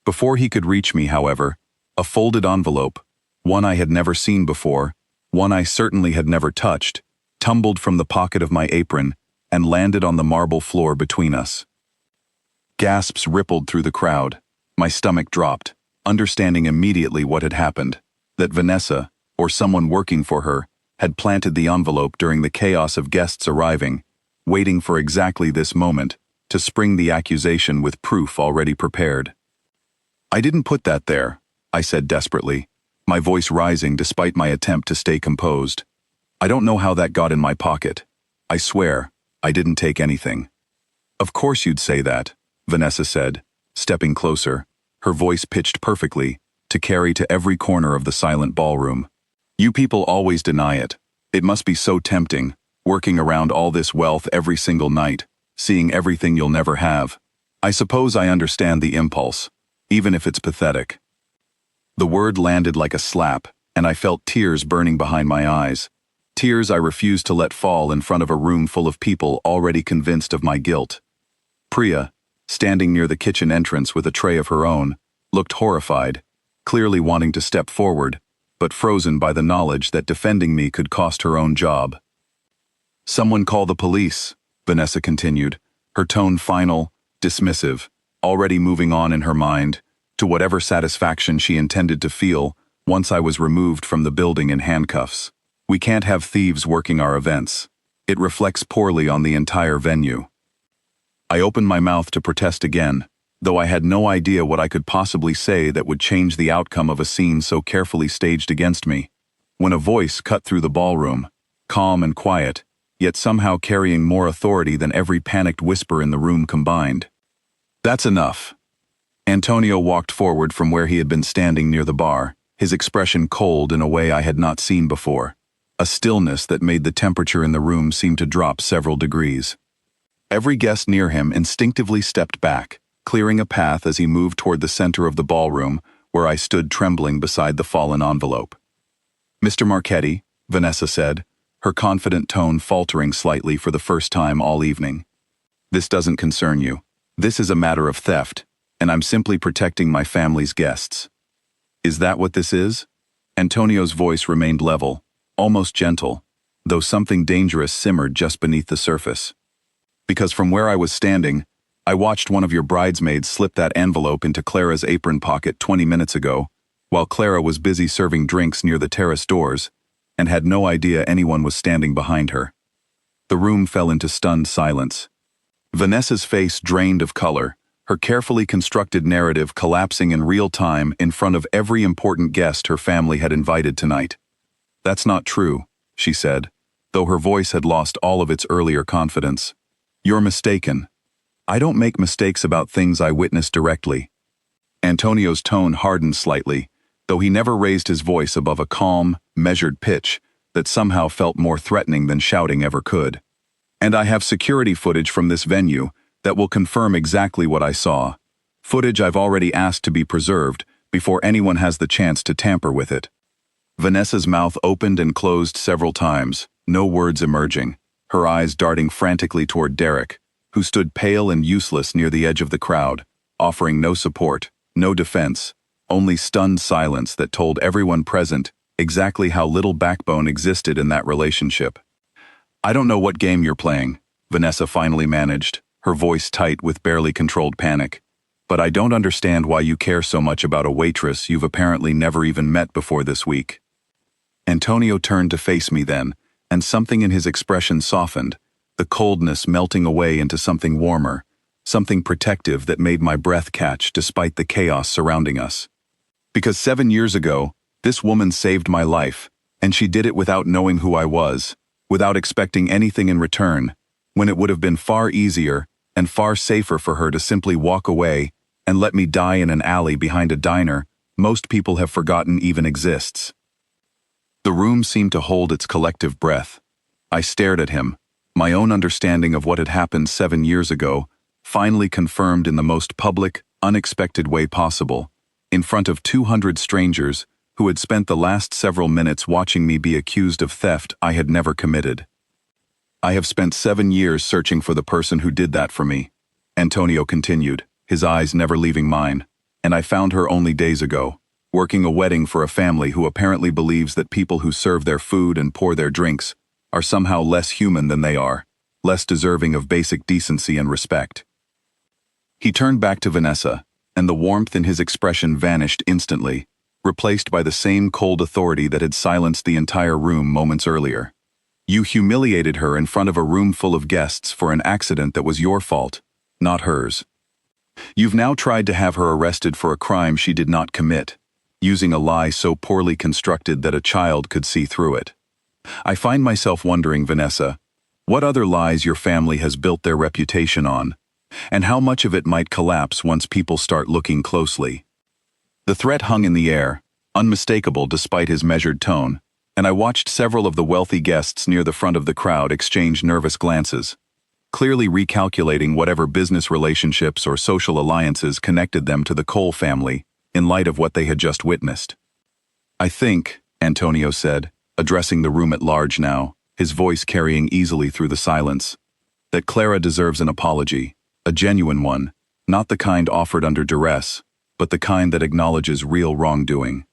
Before he could reach me, however, a folded envelope, one I had never seen before, one I certainly had never touched, tumbled from the pocket of my apron and landed on the marble floor between us. Gasps rippled through the crowd. My stomach dropped, understanding immediately what had happened, that Vanessa, or someone working for her, had planted the envelope during the chaos of guests arriving, waiting for exactly this moment to spring the accusation with proof already prepared. "I didn't put that there," I said desperately, my voice rising despite my attempt to stay composed. "I don't know how that got in my pocket. I swear, I didn't take anything." "Of course you'd say that," Vanessa said, stepping closer, her voice pitched perfectly, to carry to every corner of the silent ballroom. "You people always deny it. It must be so tempting, working around all this wealth every single night, seeing everything you'll never have. I suppose I understand the impulse, even if it's pathetic." The word landed like a slap, and I felt tears burning behind my eyes. Tears I refused to let fall in front of a room full of people already convinced of my guilt. Priya, standing near the kitchen entrance with a tray of her own, looked horrified, clearly wanting to step forward, but frozen by the knowledge that defending me could cost her own job. "Someone call the police," Vanessa continued, her tone final, dismissive, already moving on in her mind, to whatever satisfaction she intended to feel once I was removed from the building in handcuffs. "We can't have thieves working our events. It reflects poorly on the entire venue." I opened my mouth to protest again, though I had no idea what I could possibly say that would change the outcome of a scene so carefully staged against me, when a voice cut through the ballroom, calm and quiet, yet somehow carrying more authority than every panicked whisper in the room combined. "That's enough." Antonio walked forward from where he had been standing near the bar, his expression cold in a way I had not seen before, a stillness that made the temperature in the room seem to drop several degrees. Every guest near him instinctively stepped back, clearing a path as he moved toward the center of the ballroom, where I stood trembling beside the fallen envelope. "Mr. Marchetti," Vanessa said, her confident tone faltering slightly for the first time all evening. "This doesn't concern you. This is a matter of theft, and I'm simply protecting my family's guests." "Is that what this is?" Antonio's voice remained level, almost gentle, though something dangerous simmered just beneath the surface. "Because from where I was standing, I watched one of your bridesmaids slip that envelope into Clara's apron pocket 20 minutes ago, while Clara was busy serving drinks near the terrace doors, and had no idea anyone was standing behind her." The room fell into stunned silence. Vanessa's face drained of color, her carefully constructed narrative collapsing in real time in front of every important guest her family had invited tonight. "That's not true," she said, though her voice had lost all of its earlier confidence. "You're mistaken. I don't make mistakes about things I witnessed directly." Antonio's tone hardened slightly, though he never raised his voice above a calm, measured pitch that somehow felt more threatening than shouting ever could. "And I have security footage from this venue that will confirm exactly what I saw. Footage I've already asked to be preserved before anyone has the chance to tamper with it." Vanessa's mouth opened and closed several times, no words emerging, her eyes darting frantically toward Derek, who stood pale and useless near the edge of the crowd, offering no support, no defense, only stunned silence that told everyone present exactly how little backbone existed in that relationship. "I don't know what game you're playing," Vanessa finally managed, her voice tight with barely controlled panic. "But I don't understand why you care so much about a waitress you've apparently never even met before this week." Antonio turned to face me then, and something in his expression softened, the coldness melting away into something warmer, something protective that made my breath catch despite the chaos surrounding us. "Because 7 years ago, this woman saved my life, and she did it without knowing who I was, without expecting anything in return, when it would have been far easier and far safer for her to simply walk away and let me die in an alley behind a diner most people have forgotten even exists." The room seemed to hold its collective breath. I stared at him, my own understanding of what had happened 7 years ago, finally confirmed in the most public, unexpected way possible, in front of 200 strangers who had spent the last several minutes watching me be accused of theft I had never committed. "I have spent 7 years searching for the person who did that for me," Antonio continued, his eyes never leaving mine, "and I found her only days ago, working a wedding for a family who apparently believes that people who serve their food and pour their drinks are somehow less human than they are, less deserving of basic decency and respect." He turned back to Vanessa, and the warmth in his expression vanished instantly, replaced by the same cold authority that had silenced the entire room moments earlier. You humiliated her in front of a room full of guests for an accident that was your fault, not hers. You've now tried to have her arrested for a crime she did not commit, using a lie so poorly constructed that a child could see through it. I find myself wondering, Vanessa, what other lies your family has built their reputation on, and how much of it might collapse once people start looking closely. The threat hung in the air, unmistakable despite his measured tone, and I watched several of the wealthy guests near the front of the crowd exchange nervous glances, clearly recalculating whatever business relationships or social alliances connected them to the Cole family in light of what they had just witnessed. I think, Antonio said, addressing the room at large now, his voice carrying easily through the silence, that Clara deserves an apology, a genuine one, not the kind offered under duress, but the kind that acknowledges real wrongdoing.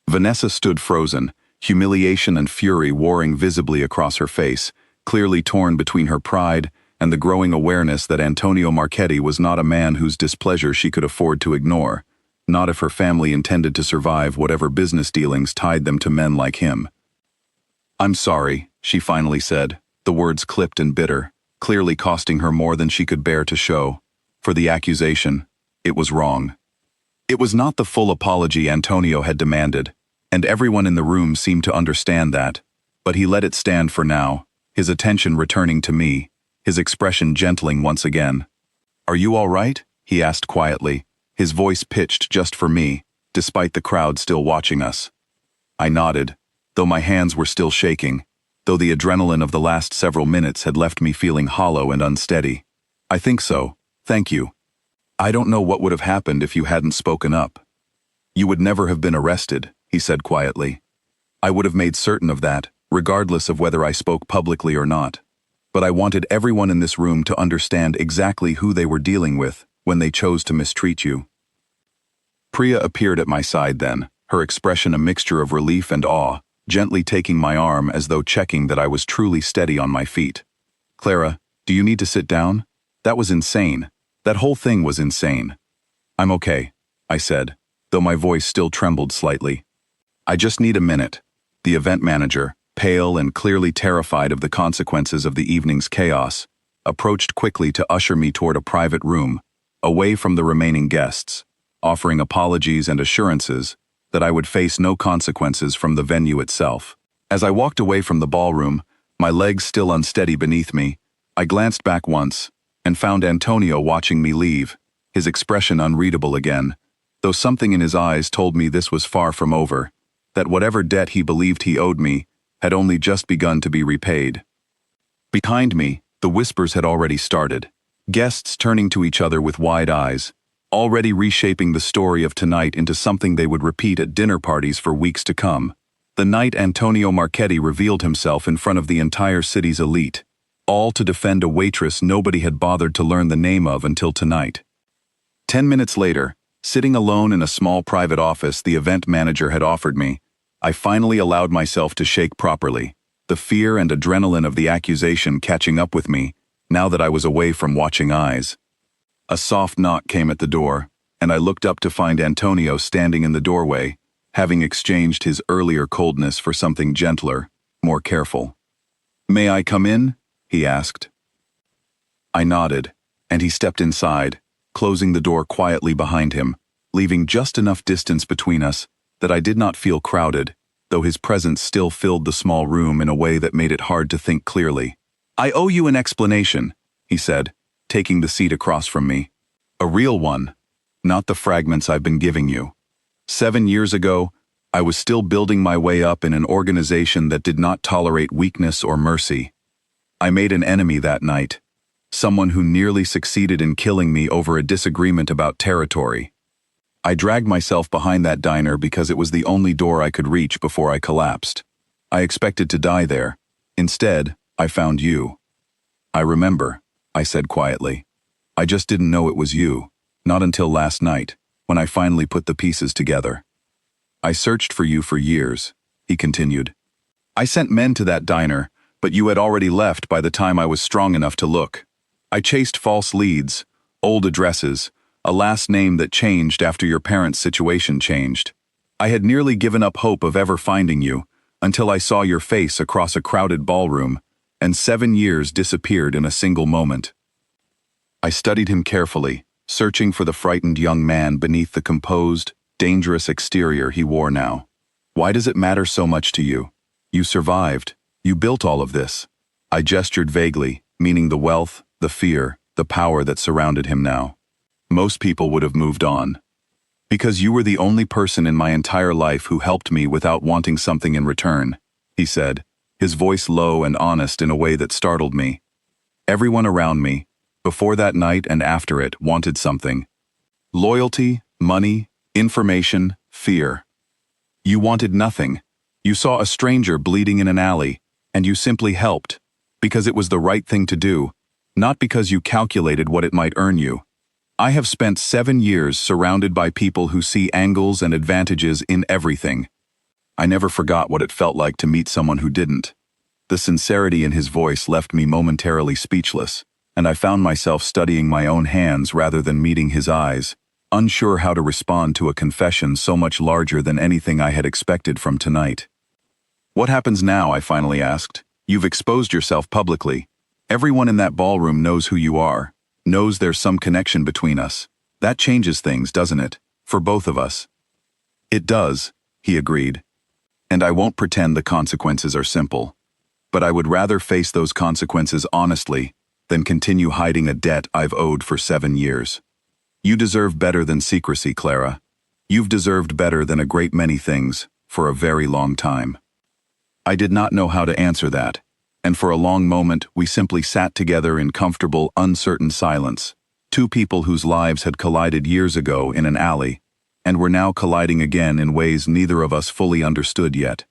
Vanessa stood frozen, humiliation and fury warring visibly across her face, clearly torn between her pride and the growing awareness that Antonio Marchetti was not a man whose displeasure she could afford to ignore, not if her family intended to survive whatever business dealings tied them to men like him. "I'm sorry," she finally said, the words clipped and bitter, clearly costing her more than she could bear to show. For the accusation, it was wrong. It was not the full apology Antonio had demanded, and everyone in the room seemed to understand that, but he let it stand for now, his attention returning to me, his expression gentling once again. "Are you all right?" he asked quietly, his voice pitched just for me, despite the crowd still watching us. I nodded, though my hands were still shaking, though the adrenaline of the last several minutes had left me feeling hollow and unsteady. "I think so, thank you. I don't know what would have happened if you hadn't spoken up." "You would never have been arrested," he said quietly. "I would have made certain of that, regardless of whether I spoke publicly or not. But I wanted everyone in this room to understand exactly who they were dealing with when they chose to mistreat you." Priya appeared at my side then, her expression a mixture of relief and awe, gently taking my arm as though checking that I was truly steady on my feet. "Clara, do you need to sit down? That was insane. That whole thing was insane." "I'm okay," I said, though my voice still trembled slightly. "I just need a minute." The event manager, pale and clearly terrified of the consequences of the evening's chaos, approached quickly to usher me toward a private room, away from the remaining guests, offering apologies and assurances that I would face no consequences from the venue itself. As I walked away from the ballroom, my legs still unsteady beneath me, I glanced back once, and found Antonio watching me leave, his expression unreadable again, though something in his eyes told me this was far from over, that whatever debt he believed he owed me had only just begun to be repaid. Behind me, the whispers had already started, guests turning to each other with wide eyes, already reshaping the story of tonight into something they would repeat at dinner parties for weeks to come. The night Antonio Marchetti revealed himself in front of the entire city's elite, all to defend a waitress nobody had bothered to learn the name of until tonight. 10 minutes later, sitting alone in a small private office the event manager had offered me, I finally allowed myself to shake properly, the fear and adrenaline of the accusation catching up with me, now that I was away from watching eyes. A soft knock came at the door, and I looked up to find Antonio standing in the doorway, having exchanged his earlier coldness for something gentler, more careful. "May I come in?" he asked. I nodded, and he stepped inside, closing the door quietly behind him, leaving just enough distance between us that I did not feel crowded, though his presence still filled the small room in a way that made it hard to think clearly. "I owe you an explanation," he said, taking the seat across from me. "A real one, not the fragments I've been giving you. 7 years ago, I was still building my way up in an organization that did not tolerate weakness or mercy. I made an enemy that night, someone who nearly succeeded in killing me over a disagreement about territory. I dragged myself behind that diner because it was the only door I could reach before I collapsed. I expected to die there. Instead, I found you." "I remember," I said quietly. "I just didn't know it was you, not until last night, when I finally put the pieces together. I searched for you for years," he continued. "I sent men to that diner, but you had already left by the time I was strong enough to look. I chased false leads, old addresses, a last name that changed after your parents' situation changed. I had nearly given up hope of ever finding you, until I saw your face across a crowded ballroom, and 7 years disappeared in a single moment. I studied him carefully, searching for the frightened young man beneath the composed, dangerous exterior he wore now. Why does it matter so much to you? You survived. You built all of this. I gestured vaguely, meaning the wealth, the fear, the power that surrounded him now. Most people would have moved on. Because you were the only person in my entire life who helped me without wanting something in return, he said, his voice low and honest in a way that startled me. Everyone around me, before that night and after it, wanted something. Loyalty, money, information, fear. You wanted nothing. You saw a stranger bleeding in an alley, and you simply helped, because it was the right thing to do, not because you calculated what it might earn you. I have spent 7 years surrounded by people who see angles and advantages in everything. I never forgot what it felt like to meet someone who didn't. The sincerity in his voice left me momentarily speechless, and I found myself studying my own hands rather than meeting his eyes, unsure how to respond to a confession so much larger than anything I had expected from tonight. What happens now? I finally asked. You've exposed yourself publicly. Everyone in that ballroom knows who you are, knows there's some connection between us. That changes things, doesn't it? For both of us. It does, he agreed. And I won't pretend the consequences are simple. But I would rather face those consequences honestly than continue hiding a debt I've owed for 7 years. You deserve better than secrecy, Clara. You've deserved better than a great many things for a very long time. I did not know how to answer that, and for a long moment we simply sat together in comfortable, uncertain silence, two people whose lives had collided years ago in an alley, and were now colliding again in ways neither of us fully understood yet.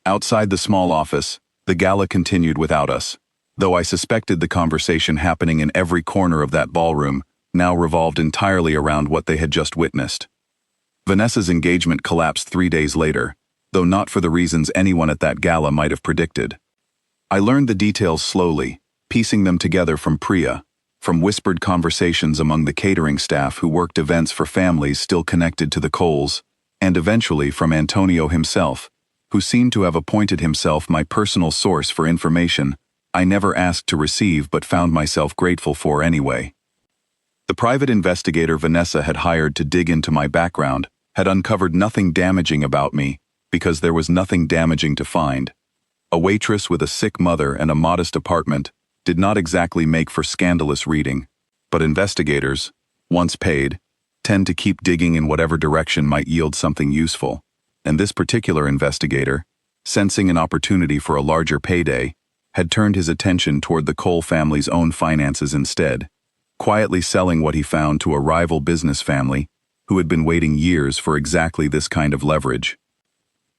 Outside the small office, the gala continued without us, though I suspected the conversation happening in every corner of that ballroom now revolved entirely around what they had just witnessed. Vanessa's engagement collapsed 3 days later, though not for the reasons anyone at that gala might have predicted. I learned the details slowly, piecing them together from Priya, from whispered conversations among the catering staff who worked events for families still connected to the Coles, and eventually from Antonio himself, who seemed to have appointed himself my personal source for information I never asked to receive but found myself grateful for anyway. The private investigator Vanessa had hired to dig into my background had uncovered nothing damaging about me because there was nothing damaging to find. A waitress with a sick mother and a modest apartment did not exactly make for scandalous reading, but investigators, once paid, tend to keep digging in whatever direction might yield something useful, and this particular investigator, sensing an opportunity for a larger payday, had turned his attention toward the Cole family's own finances instead, quietly selling what he found to a rival business family who had been waiting years for exactly this kind of leverage.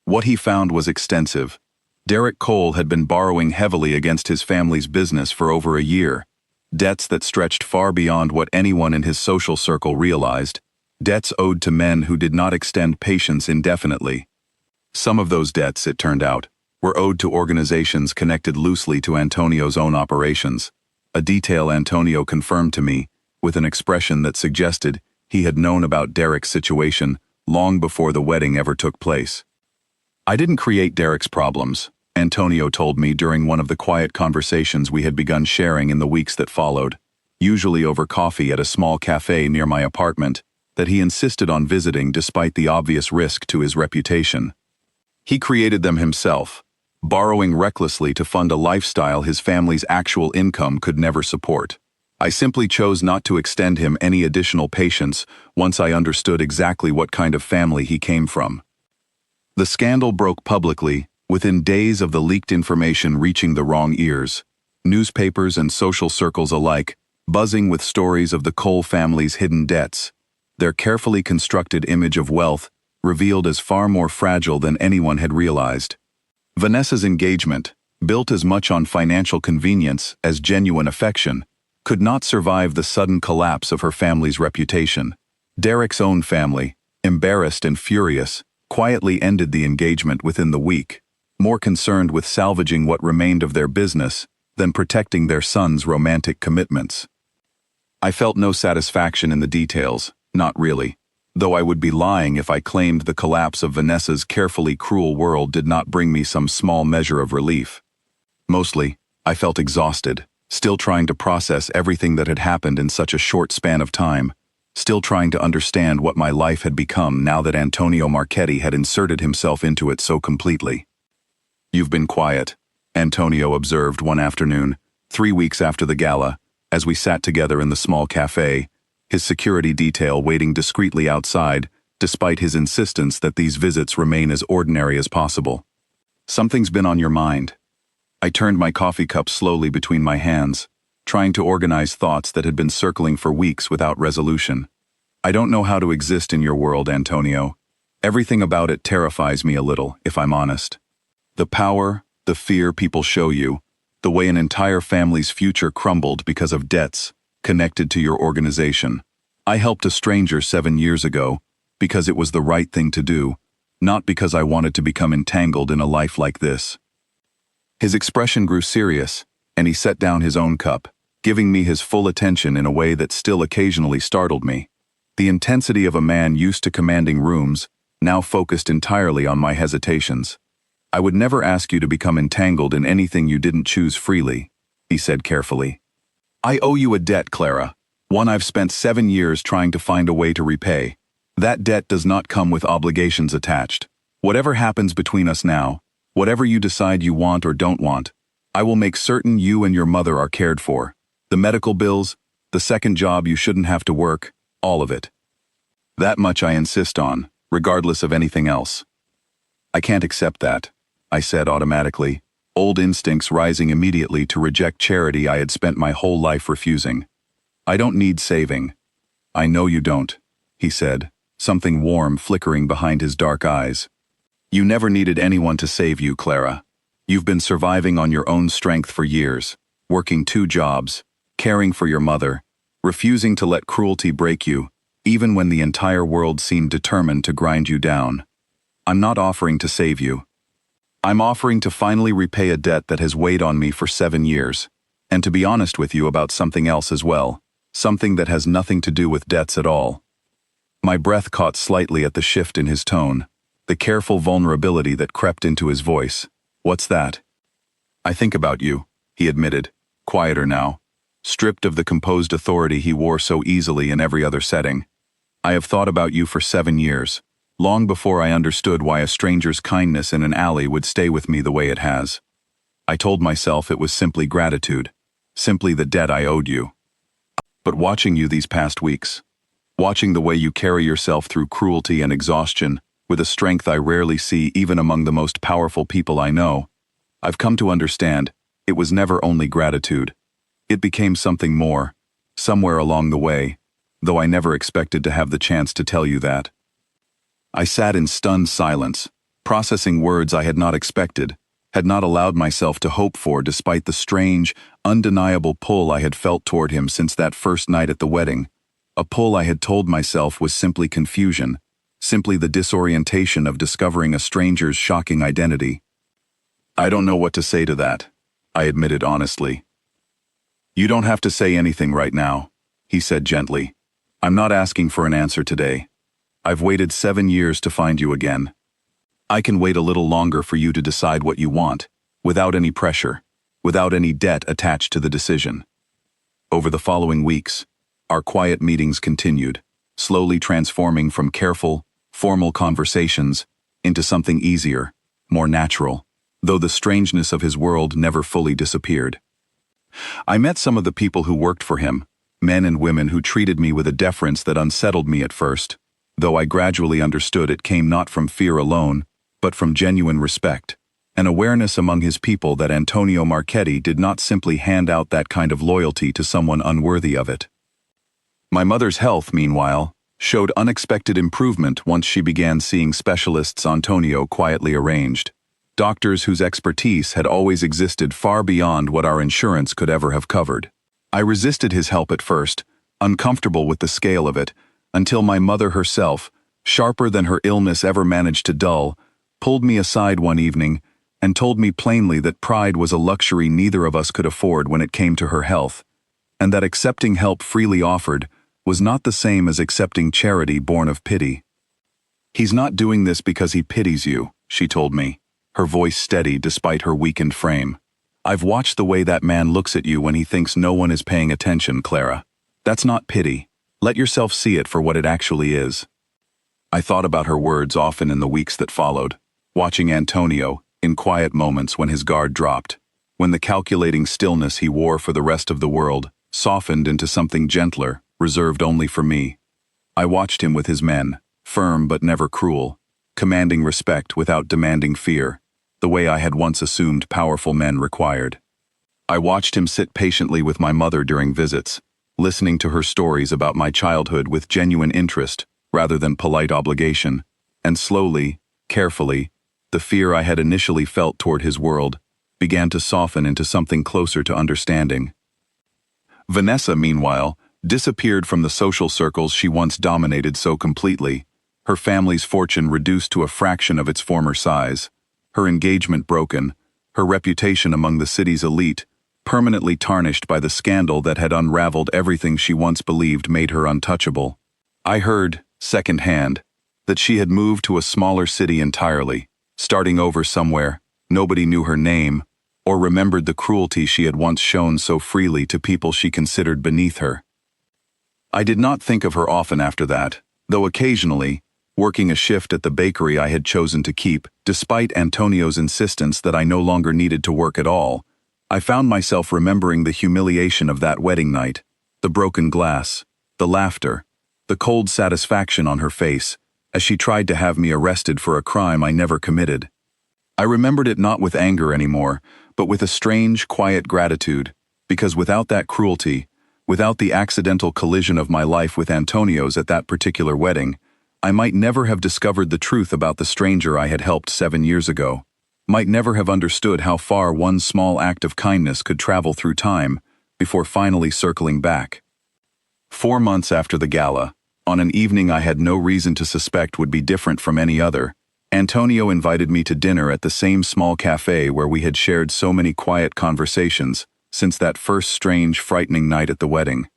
What he found was extensive. Derek Cole had been borrowing heavily against his family's business for over a year, debts that stretched far beyond what anyone in his social circle realized, debts owed to men who did not extend patience indefinitely. Some of those debts, it turned out, were owed to organizations connected loosely to Antonio's own operations, a detail Antonio confirmed to me with an expression that suggested he had known about Derek's situation long before the wedding ever took place. I didn't create Derek's problems, Antonio told me during one of the quiet conversations we had begun sharing in the weeks that followed, usually over coffee at a small cafe near my apartment that he insisted on visiting despite the obvious risk to his reputation. He created them himself, borrowing recklessly to fund a lifestyle his family's actual income could never support. I simply chose not to extend him any additional patience once I understood exactly what kind of family he came from. The scandal broke publicly within days of the leaked information reaching the wrong ears, newspapers and social circles alike buzzing with stories of the Cole family's hidden debts, their carefully constructed image of wealth revealed as far more fragile than anyone had realized. Vanessa's engagement, built as much on financial convenience as genuine affection, could not survive the sudden collapse of her family's reputation. Derek's own family, embarrassed and furious, quietly ended the engagement within the week, more concerned with salvaging what remained of their business than protecting their son's romantic commitments. I felt no satisfaction in the details, not really. though I would be lying if I claimed the collapse of Vanessa's carefully cruel world did not bring me some small measure of relief. Mostly, I felt exhausted, still trying to process everything that had happened in such a short span of time, still trying to understand what my life had become now that Antonio Marchetti had inserted himself into it so completely. "You've been quiet," Antonio observed one afternoon, 3 weeks after the gala, as we sat together in the small cafe, his security detail waiting discreetly outside, despite his insistence that these visits remain as ordinary as possible. "Something's been on your mind." I turned my coffee cup slowly between my hands, trying to organize thoughts that had been circling for weeks without resolution. "I don't know how to exist in your world, Antonio. Everything about it terrifies me a little, if I'm honest. The power, the fear people show you, the way an entire family's future crumbled because of debts connected to your organization. I helped a stranger 7 years ago because it was the right thing to do, not because I wanted to become entangled in a life like this." His expression grew serious, and he set down his own cup, giving me his full attention in a way that still occasionally startled me. The intensity of a man used to commanding rooms, now focused entirely on my hesitations. "I would never ask you to become entangled in anything you didn't choose freely," he said carefully. "I owe you a debt, Clara, one I've spent 7 years trying to find a way to repay. That debt does not come with obligations attached. Whatever happens between us now, whatever you decide you want or don't want, I will make certain you and your mother are cared for. The medical bills, the second job you shouldn't have to work, all of it. That much I insist on, regardless of anything else." "I can't accept that," I said automatically, old instincts rising immediately to reject charity I had spent my whole life refusing. "I don't need saving." "I know you don't," he said, something warm flickering behind his dark eyes. "You never needed anyone to save you, Clara. You've been surviving on your own strength for years, working 2 jobs, caring for your mother, refusing to let cruelty break you, even when the entire world seemed determined to grind you down. I'm not offering to save you. I'm offering to finally repay a debt that has weighed on me for 7 years, and to be honest with you about something else as well, something that has nothing to do with debts at all." My breath caught slightly at the shift in his tone, the careful vulnerability that crept into his voice. "What's that?" "I think about you," he admitted, quieter now, stripped of the composed authority he wore so easily in every other setting. "I have thought about you for 7 years, long before I understood why a stranger's kindness in an alley would stay with me the way it has. I told myself it was simply gratitude, simply the debt I owed you. But watching you these past weeks, watching the way you carry yourself through cruelty and exhaustion with a strength I rarely see even among the most powerful people I know, I've come to understand it was never only gratitude. It became something more, somewhere along the way, though I never expected to have the chance to tell you that." I sat in stunned silence, processing words I had not expected, had not allowed myself to hope for despite the strange, undeniable pull I had felt toward him since that first night at the wedding, a pull I had told myself was simply confusion, simply the disorientation of discovering a stranger's shocking identity. "I don't know what to say to that," I admitted honestly. "You don't have to say anything right now," he said gently. "I'm not asking for an answer today. I've waited 7 years to find you again. I can wait a little longer for you to decide what you want, without any pressure, without any debt attached to the decision." Over the following weeks, our quiet meetings continued, slowly transforming from careful, formal conversations into something easier, more natural, though the strangeness of his world never fully disappeared. I met some of the people who worked for him, men and women who treated me with a deference that unsettled me at first, though I gradually understood it came not from fear alone, but from genuine respect, an awareness among his people that Antonio Marchetti did not simply hand out that kind of loyalty to someone unworthy of it. My mother's health, meanwhile, showed unexpected improvement once she began seeing specialists Antonio quietly arranged, doctors whose expertise had always existed far beyond what our insurance could ever have covered. I resisted his help at first, uncomfortable with the scale of it, until my mother herself, sharper than her illness ever managed to dull, pulled me aside one evening and told me plainly that pride was a luxury neither of us could afford when it came to her health, and that accepting help freely offered was not the same as accepting charity born of pity. "He's not doing this because he pities you," she told me, her voice steady despite her weakened frame. "I've watched the way that man looks at you when he thinks no one is paying attention, Clara. That's not pity. Let yourself see it for what it actually is." I thought about her words often in the weeks that followed, watching Antonio, in quiet moments when his guard dropped, when the calculating stillness he wore for the rest of the world softened into something gentler, reserved only for me. I watched him with his men, firm but never cruel, commanding respect without demanding fear, the way I had once assumed powerful men required. I watched him sit patiently with my mother during visits, listening to her stories about my childhood with genuine interest rather than polite obligation, and slowly, carefully, the fear I had initially felt toward his world began to soften into something closer to understanding. Vanessa, meanwhile, disappeared from the social circles she once dominated so completely, her family's fortune reduced to a fraction of its former size, her engagement broken, her reputation among the city's elite permanently tarnished by the scandal that had unraveled everything she once believed made her untouchable. I heard, secondhand, that she had moved to a smaller city entirely, starting over somewhere. Nobody knew her name, or remembered the cruelty she had once shown so freely to people she considered beneath her. I did not think of her often after that, though occasionally, working a shift at the bakery I had chosen to keep, despite Antonio's insistence that I no longer needed to work at all, I found myself remembering the humiliation of that wedding night, the broken glass, the laughter, the cold satisfaction on her face, as she tried to have me arrested for a crime I never committed. I remembered it not with anger anymore, but with a strange, quiet gratitude, because without that cruelty, without the accidental collision of my life with Antonio's at that particular wedding, I might never have discovered the truth about the stranger I had helped 7 years ago, might never have understood how far one small act of kindness could travel through time before finally circling back. 4 months after the gala, on an evening I had no reason to suspect would be different from any other, Antonio invited me to dinner at the same small cafe where we had shared so many quiet conversations since that first strange, frightening night at the wedding.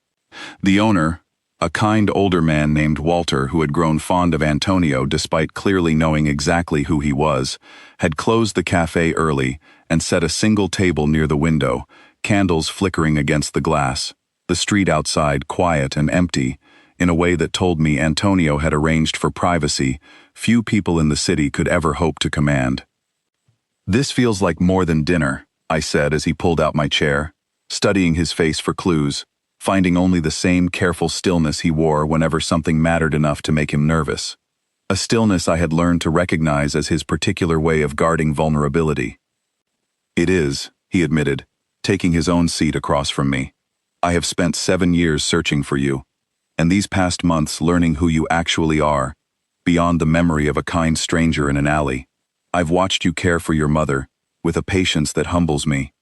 The owner, a kind older man named Walter who had grown fond of Antonio despite clearly knowing exactly who he was, had closed the cafe early and set a single table near the window, candles flickering against the glass, the street outside quiet and empty, in a way that told me Antonio had arranged for privacy few people in the city could ever hope to command. "This feels like more than dinner," I said as he pulled out my chair, studying his face for clues, finding only the same careful stillness he wore whenever something mattered enough to make him nervous. A stillness I had learned to recognize as his particular way of guarding vulnerability. "It is," he admitted, taking his own seat across from me. "I have spent 7 years searching for you, and these past months learning who you actually are, beyond the memory of a kind stranger in an alley. I've watched you care for your mother, with a patience that humbles me.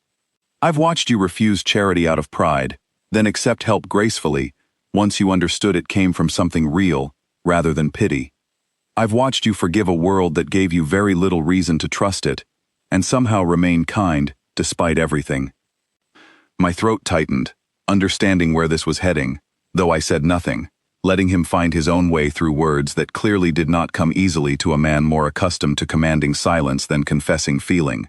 I've watched you refuse charity out of pride, then accept help gracefully, once you understood it came from something real, rather than pity. I've watched you forgive a world that gave you very little reason to trust it, and somehow remain kind, despite everything." My throat tightened, understanding where this was heading, though I said nothing, letting him find his own way through words that clearly did not come easily to a man more accustomed to commanding silence than confessing feeling.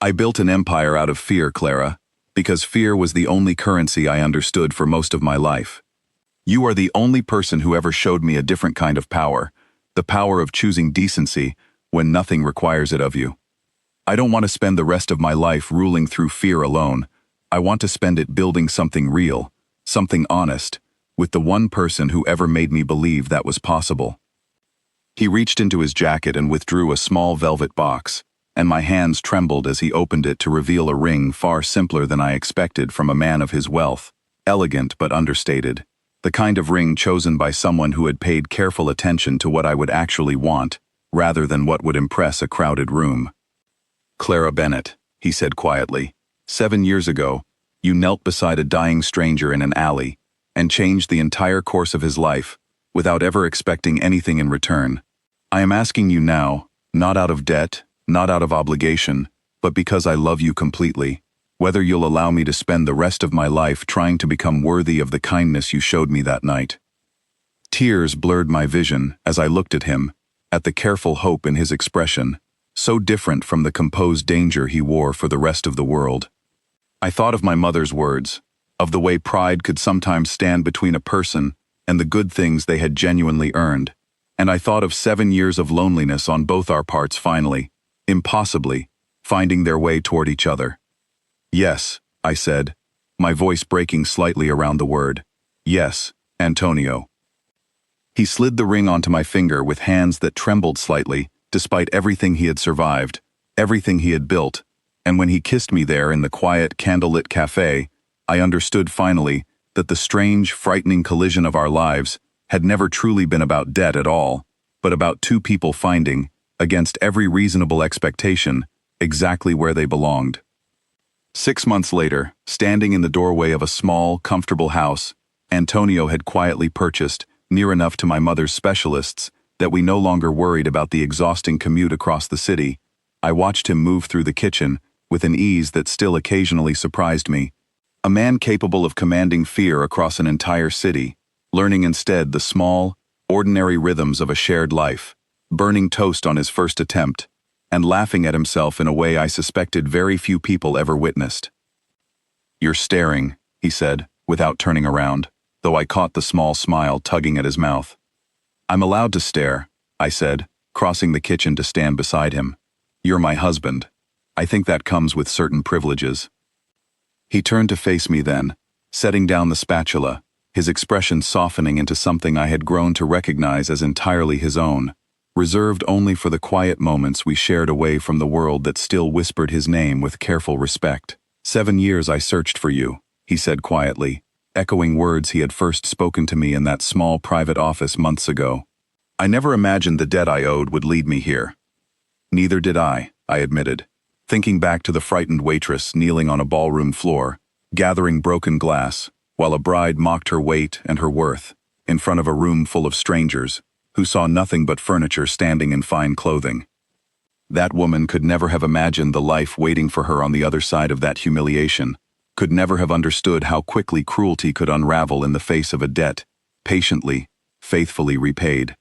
"I built an empire out of fear, Clara, because fear was the only currency I understood for most of my life. You are the only person who ever showed me a different kind of power, the power of choosing decency when nothing requires it of you. I don't want to spend the rest of my life ruling through fear alone. I want to spend it building something real, something honest, with the one person who ever made me believe that was possible." He reached into his jacket and withdrew a small velvet box, and my hands trembled as he opened it to reveal a ring far simpler than I expected from a man of his wealth, elegant but understated, the kind of ring chosen by someone who had paid careful attention to what I would actually want, rather than what would impress a crowded room. "Clara Bennett," he said quietly, 7 years ago, you knelt beside a dying stranger in an alley, and changed the entire course of his life, without ever expecting anything in return. I am asking you now, not out of debt, not out of obligation, but because I love you completely. whether you'll allow me to spend the rest of my life trying to become worthy of the kindness you showed me that night." Tears blurred my vision as I looked at him, at the careful hope in his expression, so different from the composed danger he wore for the rest of the world. I thought of my mother's words, of the way pride could sometimes stand between a person and the good things they had genuinely earned, and I thought of 7 years of loneliness on both our parts finally, impossibly, finding their way toward each other. "Yes," I said, my voice breaking slightly around the word. "Yes, Antonio." He slid the ring onto my finger with hands that trembled slightly, despite everything he had survived, everything he had built, and when he kissed me there in the quiet, candlelit cafe, I understood finally that the strange, frightening collision of our lives had never truly been about debt at all, but about two people finding, against every reasonable expectation, exactly where they belonged. 6 months later, standing in the doorway of a small, comfortable house, Antonio had quietly purchased, near enough to my mother's specialists, that we no longer worried about the exhausting commute across the city. I watched him move through the kitchen, with an ease that still occasionally surprised me. A man capable of commanding fear across an entire city, learning instead the small, ordinary rhythms of a shared life, burning toast on his first attempt, and laughing at himself in a way I suspected very few people ever witnessed. "You're staring," he said, without turning around, though I caught the small smile tugging at his mouth. "I'm allowed to stare," I said, crossing the kitchen to stand beside him. "You're my husband. I think that comes with certain privileges." He turned to face me then, setting down the spatula, his expression softening into something I had grown to recognize as entirely his own, reserved only for the quiet moments we shared away from the world that still whispered his name with careful respect. "7 years I searched for you," he said quietly, echoing words he had first spoken to me in that small private office months ago. "I never imagined the debt I owed would lead me here." "Neither did I admitted, thinking back to the frightened waitress kneeling on a ballroom floor, gathering broken glass, while a bride mocked her weight and her worth, in front of a room full of strangers, who saw nothing but furniture standing in fine clothing. That woman could never have imagined the life waiting for her on the other side of that humiliation, could never have understood how quickly cruelty could unravel in the face of a debt, patiently, faithfully repaid.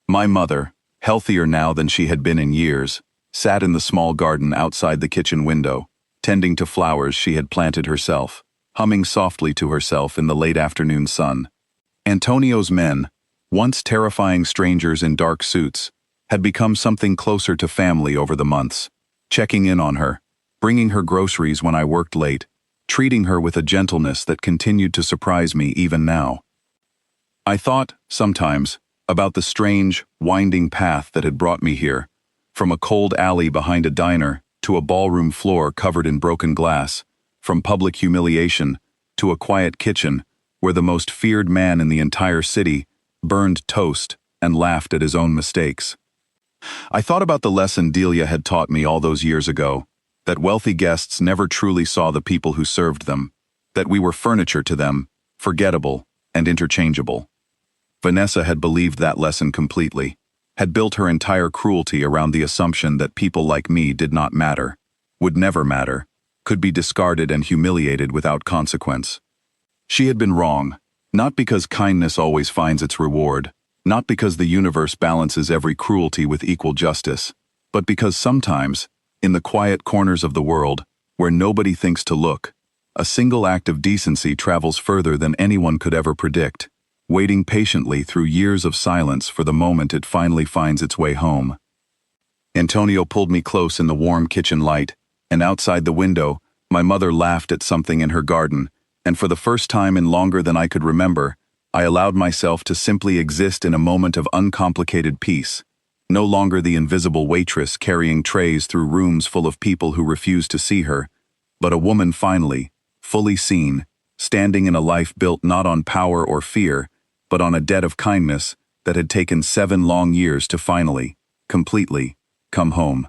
My mother, healthier now than she had been in years, sat in the small garden outside the kitchen window, tending to flowers she had planted herself, humming softly to herself in the late afternoon sun. Antonio's men, once terrifying strangers in dark suits, had become something closer to family over the months, checking in on her, bringing her groceries when I worked late, treating her with a gentleness that continued to surprise me even now. I thought, sometimes, about the strange, winding path that had brought me here, from a cold alley behind a diner to a ballroom floor covered in broken glass, from public humiliation to a quiet kitchen where the most feared man in the entire city burned toast and laughed at his own mistakes. I thought about the lesson Delia had taught me all those years ago, that wealthy guests never truly saw the people who served them, that we were furniture to them, forgettable and interchangeable. Vanessa had believed that lesson completely, had built her entire cruelty around the assumption that people like me did not matter, would never matter, could be discarded and humiliated without consequence. She had been wrong, not because kindness always finds its reward, not because the universe balances every cruelty with equal justice, but because sometimes, in the quiet corners of the world, where nobody thinks to look, a single act of decency travels further than anyone could ever predict, waiting patiently through years of silence for the moment it finally finds its way home. Antonio pulled me close in the warm kitchen light, and outside the window, my mother laughed at something in her garden, and for the first time in longer than I could remember, I allowed myself to simply exist in a moment of uncomplicated peace, no longer the invisible waitress carrying trays through rooms full of people who refused to see her, but a woman finally, fully seen, standing in a life built not on power or fear, but on a debt of kindness that had taken 7 long years to finally, completely, come home.